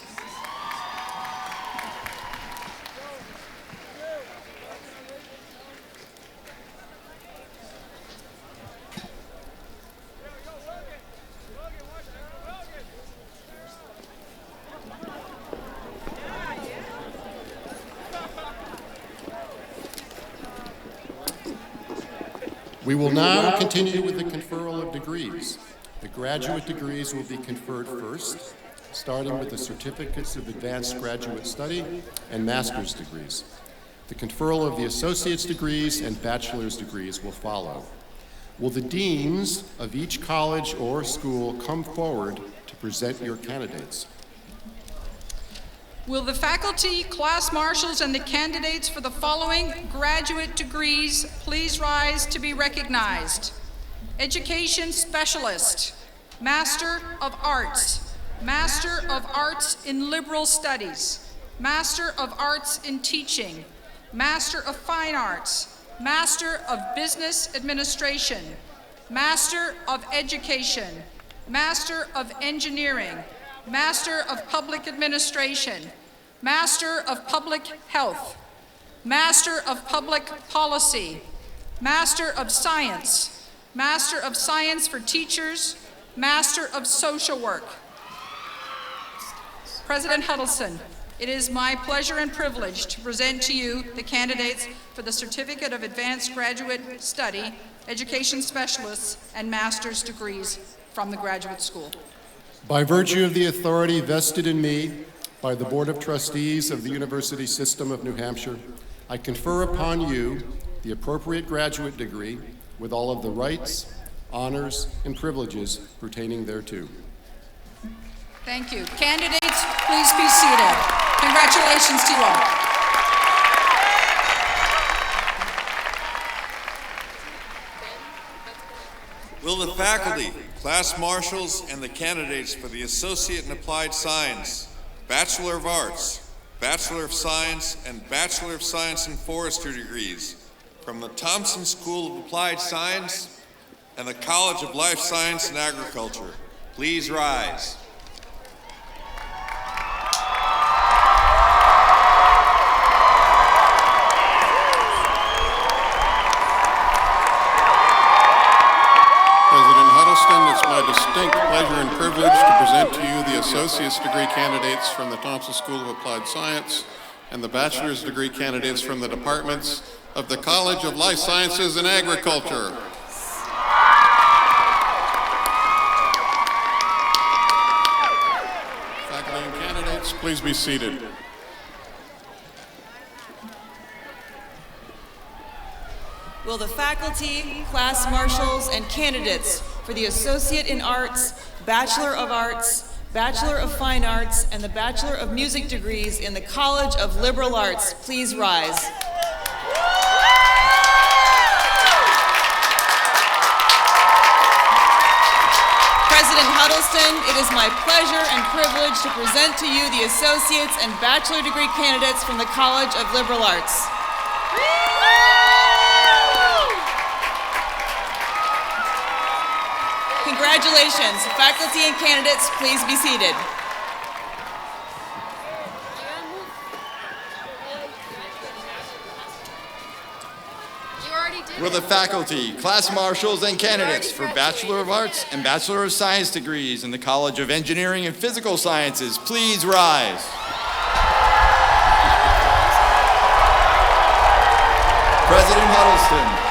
We will now continue with the conferral of degrees. The graduate degrees will be conferred first, starting with the certificates of advanced graduate study and master's degrees. The conferral of the associate's degrees and bachelor's degrees will follow. Will the deans of each college or school come forward to present your candidates? Will the faculty, class marshals, and the candidates for the following graduate degrees please rise to be recognized? Education Specialist, Master of Arts, Master of Arts in Liberal Studies, Master of Arts in Teaching, Master of Fine Arts, Master of Business Administration, Master of Education, Master of Engineering, Master of Public Administration, Master of Public Health, Master of Public Policy, Master of Science, Master of Science for Teachers, Master of Social Work. President Huddleston, it is my pleasure and privilege to present to you the candidates for the Certificate of Advanced Graduate Study, Education Specialists, and Master's degrees from the Graduate School. By virtue of the authority vested in me by the Board of Trustees of the University System of New Hampshire, I confer upon you the appropriate graduate degree with all of the rights, honors, and privileges pertaining thereto. Thank you. Candidates, please be seated. Congratulations to you all. Will the faculty, class marshals, and the candidates for the Associate in Applied Science, Bachelor of Arts, Bachelor of Science, and Bachelor of Science in Forestry degrees from the Thompson School of Applied Science and the College of Life Science and Agriculture please rise? It's my distinct pleasure and privilege to present to you the associate's degree candidates from the Thompson School of Applied Science and the bachelor's degree candidates from the departments of the College of Life Sciences and Agriculture. Faculty and candidates, please be seated. Will the faculty, class marshals, and candidates for the Associate in Arts, Bachelor of Arts, Bachelor of Fine Arts, and the Bachelor of Music degrees in the College of Liberal Arts please rise? President Huddleston, it is my pleasure and privilege to present to you the Associates and Bachelor degree candidates from the College of Liberal Arts. Congratulations. Faculty and candidates, please be seated. Will the faculty, class marshals, and candidates for Bachelor of Arts and Bachelor of Science degrees in the College of Engineering and Physical Sciences please rise? President Huddleston,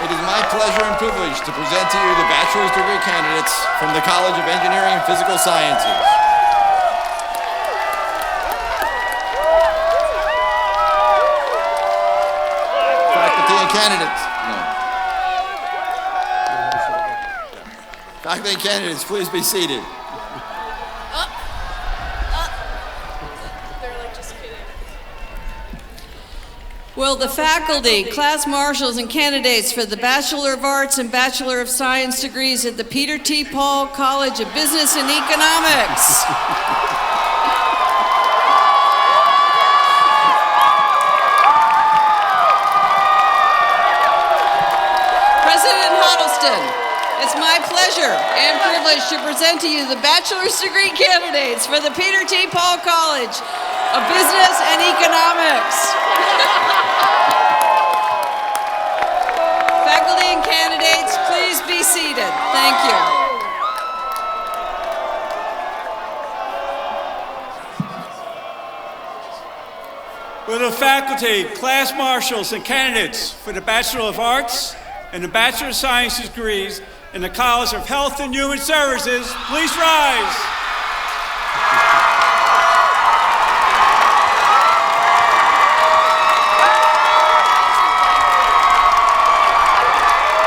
it is my pleasure and privilege to present to you the bachelor's degree candidates from the College of Engineering and Physical Sciences. Faculty and candidates. No. Faculty and candidates, please be seated. Will the faculty, class marshals, and candidates for the Bachelor of Arts and Bachelor of Science degrees at the Peter T. Paul College of Business and Economics? President Huddleston, it's my pleasure and privilege to present to you the bachelor's degree candidates for the Peter T. Paul College of Business and Economics. Faculty and candidates, please be seated. Thank you. Will the faculty, class marshals, and candidates for the Bachelor of Arts and the Bachelor of Science degrees in the College of Health and Human Services, please rise.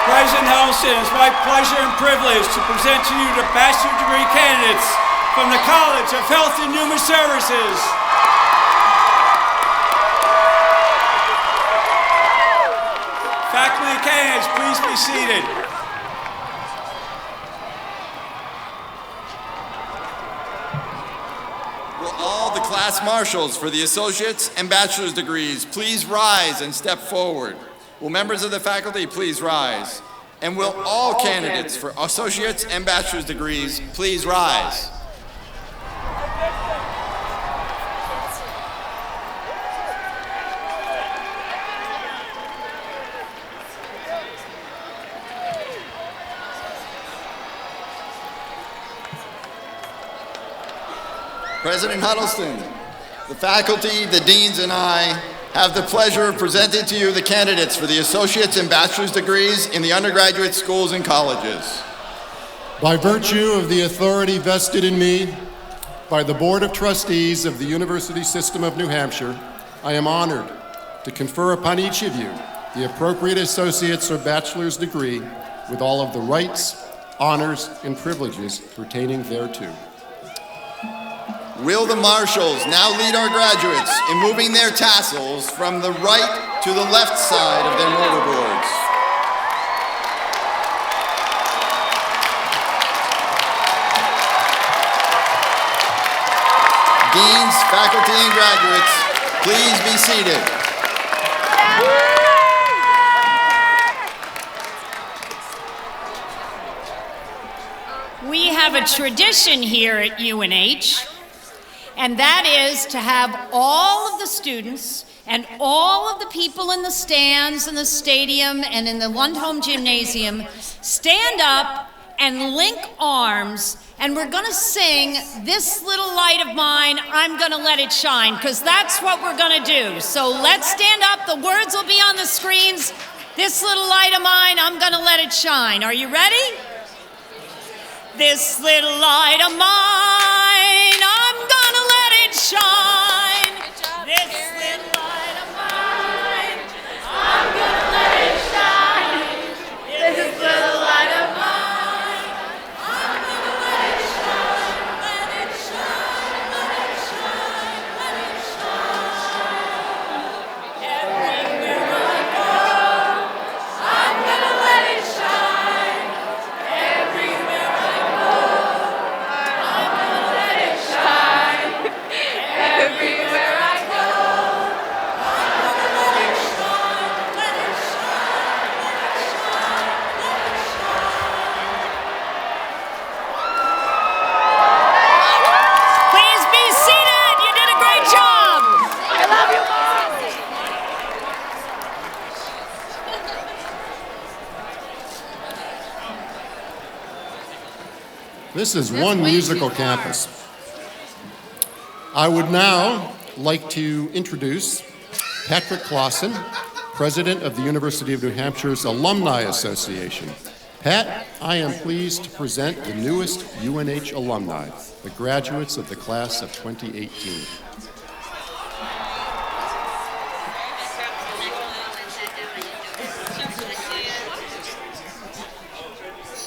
President Huddleston, it's my pleasure and privilege to present to you the bachelor degree candidates from the College of Health and Human Services. Faculty and candidates, please be seated. Will all the class marshals for the associate's and bachelor's degrees please rise and step forward? Will members of the faculty please rise? And will all candidates for associate's and bachelor's degrees please rise? President Huddleston, the faculty, the deans, and I have the pleasure of presenting to you the candidates for the associate's and bachelor's degrees in the undergraduate schools and colleges. By virtue of the authority vested in me by the Board of Trustees of the University System of New Hampshire, I am honored to confer upon each of you the appropriate associate's or bachelor's degree with all of the rights, honors, and privileges pertaining thereto. Will the marshals now lead our graduates in moving their tassels from the right to the left side of their mortarboards? Deans, faculty, and graduates, please be seated. We have a tradition here at UNH, and that is to have all of the students and all of the people in the stands in the stadium and in the Lundholm Gymnasium stand up and link arms, and we're going to sing "This Little Light of Mine, I'm Gonna Let It Shine," because that's what we're going to do. So let's stand up. The words will be on the screens. This little light of mine, I'm gonna let it shine. Are you ready? This little light of mine, I'm gonna let it shine. This little light of mine, I'm gonna let it shine. This little light of mine, I'm gonna let it shine. Let it shine, let it shine, let it shine. Everywhere I go, I'm gonna let it shine. Everywhere I go, I'm gonna let it shine. Everywhere I go, I'm gonna let it shine. Let it shine, let it shine, let it shine. Please be seated. You did a great job. I love you, Mom. This is one musical campus. I would now like to introduce Patrick Clausen, President of the University of New Hampshire's Alumni Association. Pat, I am pleased to present the newest UNH alumni, the graduates of the class of 2018.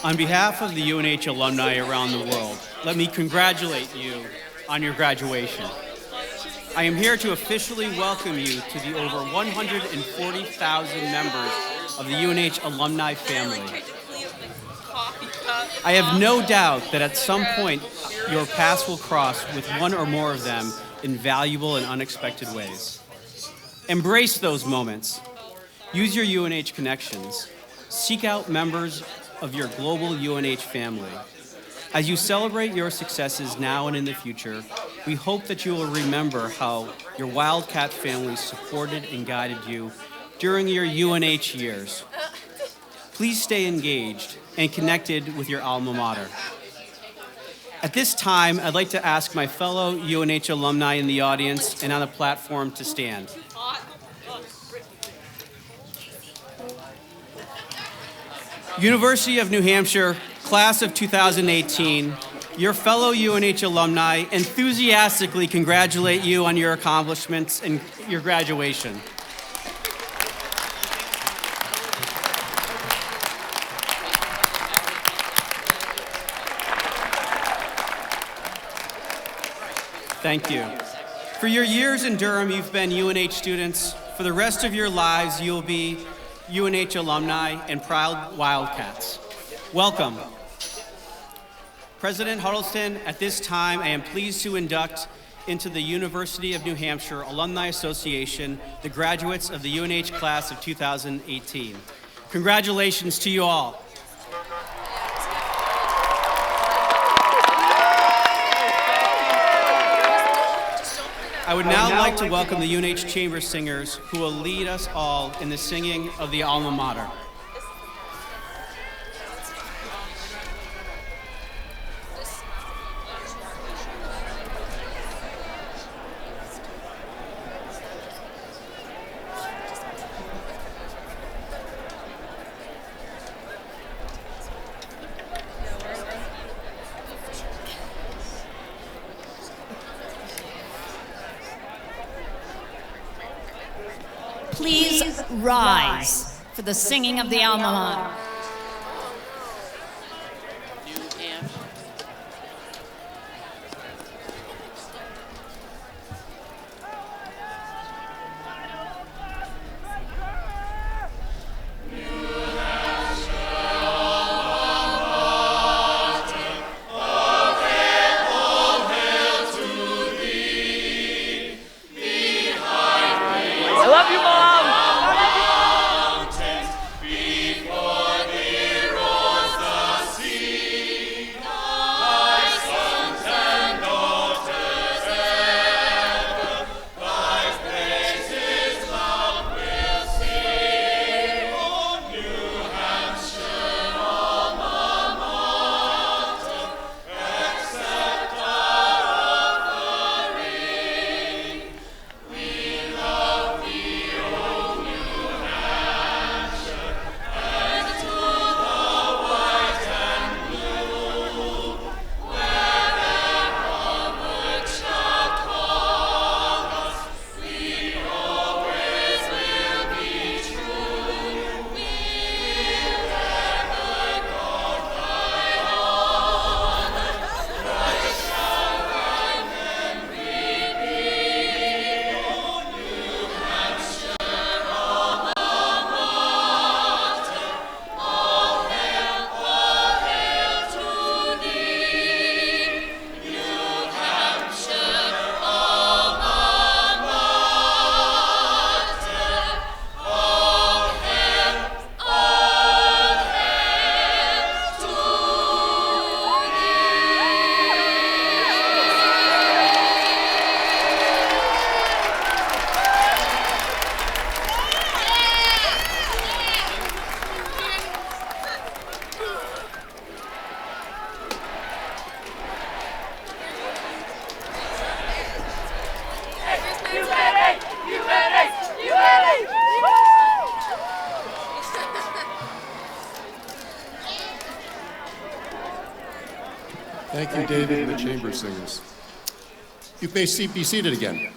On behalf of the UNH alumni around the world, let me congratulate you on your graduation. I am here to officially welcome you to the over 140,000 members of the UNH alumni family. I have no doubt that at some point your paths will cross with one or more of them in valuable and unexpected ways. Embrace those moments. Use your UNH connections. Seek out members of your global UNH family. As you celebrate your successes now and in the future, we hope that you will remember how your Wildcat family supported and guided you during your UNH years. Please stay engaged and connected with your alma mater. At this time, I'd like to ask my fellow UNH alumni in the audience and on the platform to stand. University of New Hampshire, class of 2018, your fellow UNH alumni enthusiastically congratulate you on your accomplishments and your graduation. Thank you. For your years in Durham, you've been UNH students. For the rest of your lives, you'll be UNH alumni and proud Wildcats. Welcome. President Huddleston, at this time, I am pleased to induct into the University of New Hampshire Alumni Association the graduates of the UNH class of 2018. Congratulations to you all. I would now like to welcome the UNH Chamber Singers who will lead us all in the singing of the alma mater. Please rise for the singing of the alma mater. I love you, Mom! Thank you, David and the Chamber Singers. You may be seated again.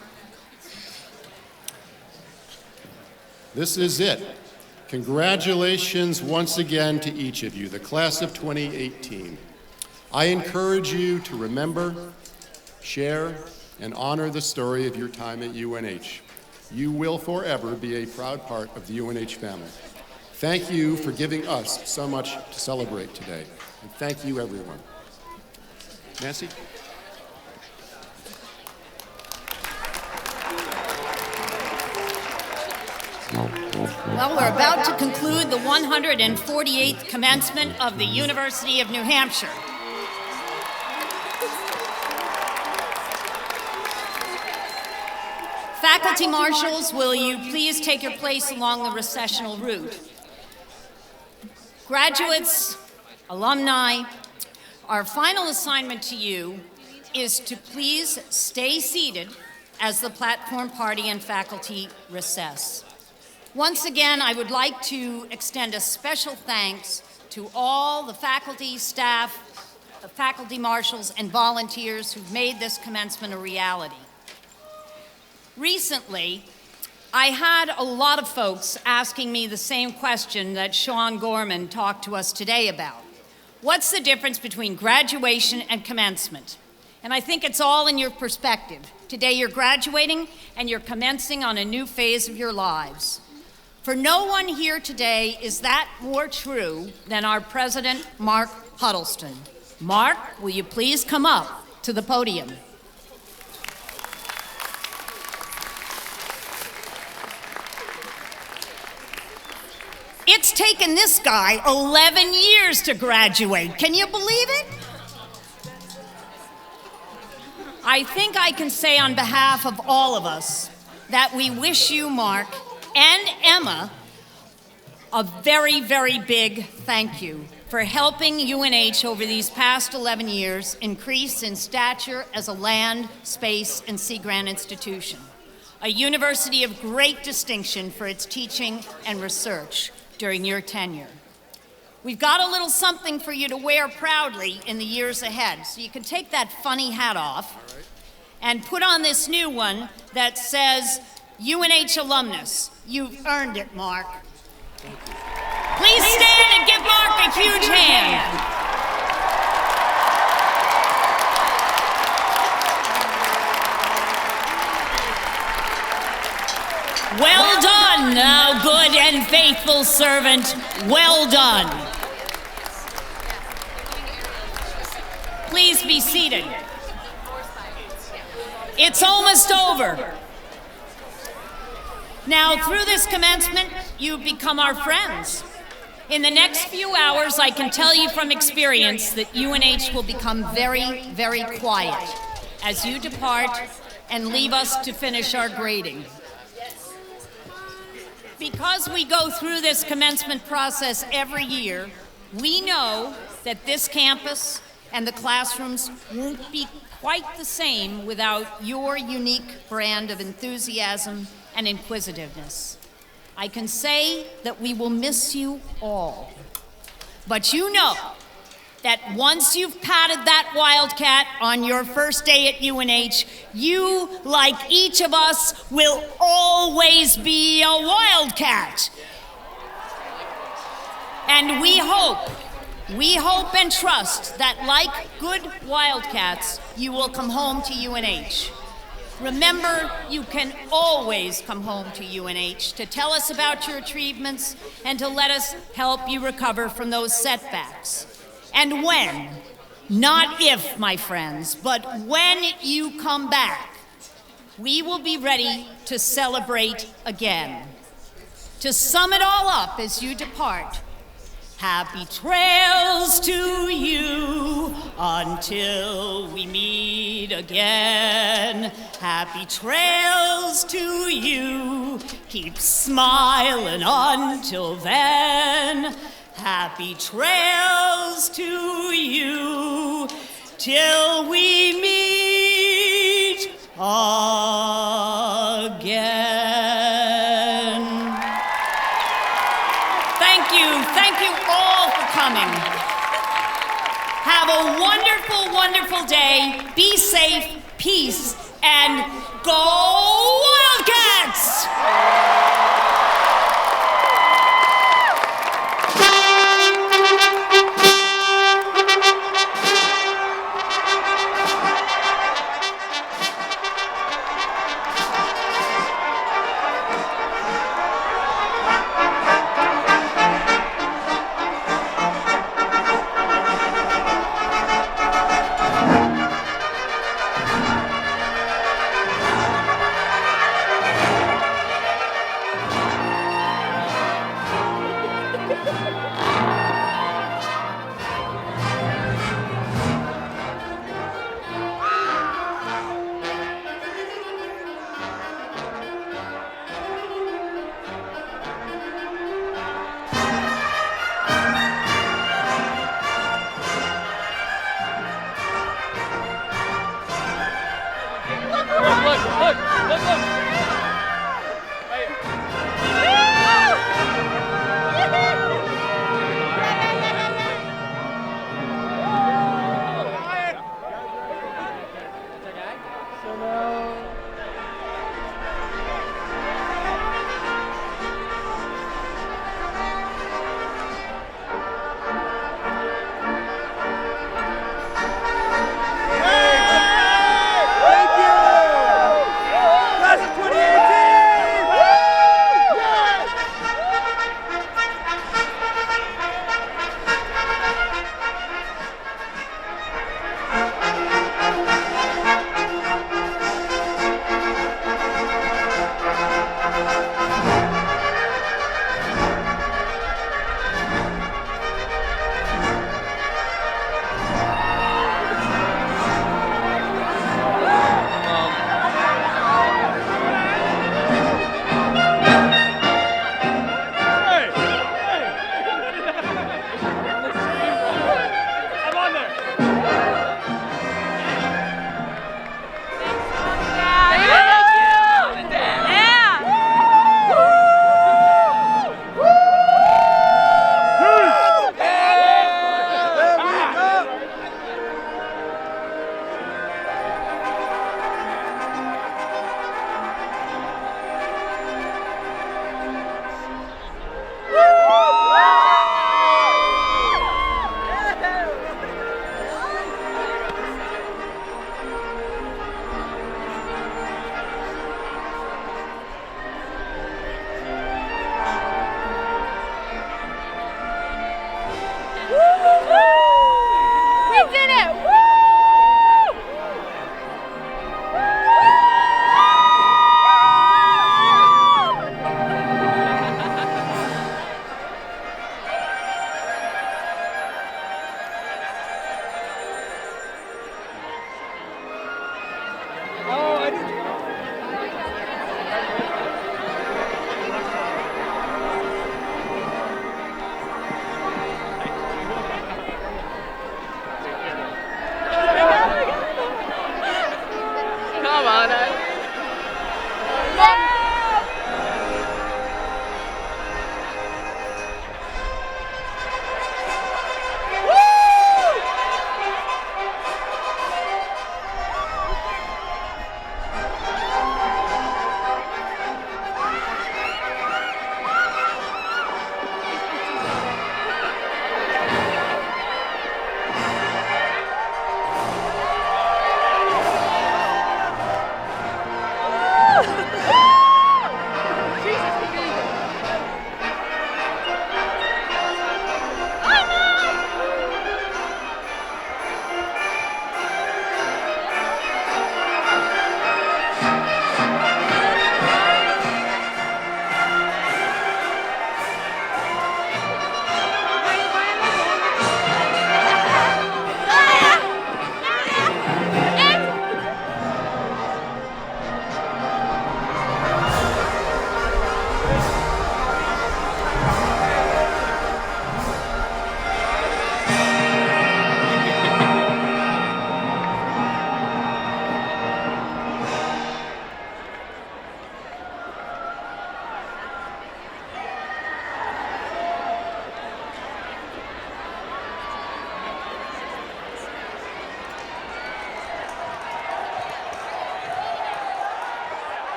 This is it. Congratulations once again to each of you, the class of 2018. I encourage you to remember, share, and honor the story of your time at UNH. You will forever be a proud part of the UNH family. Thank you for giving us so much to celebrate today. And thank you, everyone. Nancy? Well, we're about to conclude the 148th commencement of the University of New Hampshire. Faculty marshals, will you please take your place along the recessional route? Graduates, alumni, our final assignment to you is to please stay seated as the platform party and faculty recess. Once again, I would like to extend a special thanks to all the faculty, staff, the faculty marshals, and volunteers who've made this commencement a reality. Recently, I had a lot of folks asking me the same question that Sean Gorman talked to us today about. What's the difference between graduation and commencement? And I think it's all in your perspective. Today you're graduating and you're commencing on a new phase of your lives. For no one here today is that more true than our president, Mark Huddleston. Mark, will you please come up to the podium? It's taken this guy 11 years to graduate. Can you believe it? I think I can say on behalf of all of us that we wish you, Mark, and Emma, a very, very big thank you for helping UNH over these past 11 years increase in stature as a land, space, and sea grant institution, a university of great distinction for its teaching and research during your tenure. We've got a little something for you to wear proudly in the years ahead, so you can take that funny hat off and put on this new one that says UNH alumnus. You've earned it, Mark. Please stand and give Mark a huge hand. Well done, thou good and faithful servant. Well done. Please be seated. It's almost over. Now, through this commencement, you've become our friends. In the next few hours, I can tell you from experience that UNH will become very, very quiet as you depart and leave us to finish our grading. Because we go through this commencement process every year, we know that this campus and the classrooms won't be quite the same without your unique brand of enthusiasm and inquisitiveness. I can say that we will miss you all. But you know that once you've patted that wildcat on your first day at UNH, you, like each of us, will always be a wildcat. And we hope and trust that like good wildcats, you will come home to UNH. Remember, you can always come home to UNH to tell us about your achievements and to let us help you recover from those setbacks. And when, not if, my friends, but when you come back, we will be ready to celebrate again. To sum it all up as you depart, happy trails to you until we meet again. Happy trails to you, keep smiling until then. Happy trails to you till we meet again. Thank you all for coming. Have a wonderful, wonderful day. Be safe, peace, and go Wildcats!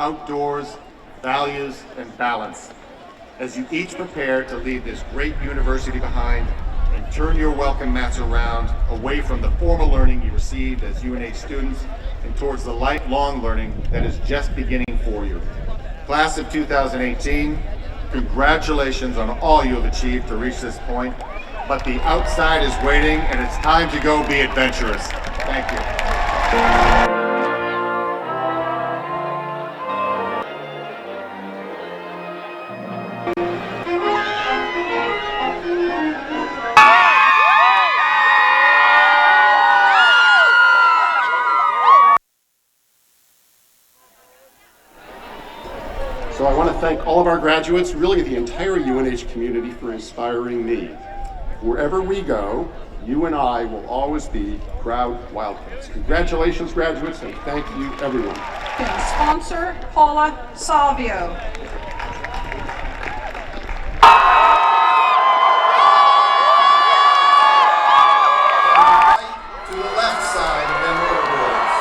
outdoors, values, and balance as you each prepare to leave this great university behind and turn your welcome mats around away from the formal learning you received as UNH students and towards the lifelong learning that is just beginning for you. Class of 2018, congratulations on all you have achieved to reach this point, but the outside is waiting and it's time to go be adventurous. Thank you. So I want to thank all of our graduates, really the entire UNH community, for inspiring me. Wherever we go, you and I will always be proud Wildcats. Congratulations, graduates, and thank you, everyone. Sponsor, Paula Salvio. To the left side of them boards.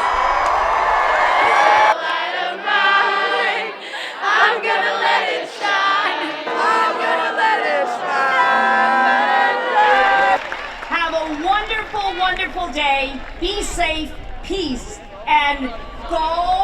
I'm gonna let it shine. I'm gonna let it shine. Have a wonderful, wonderful day. Be safe, peace, and go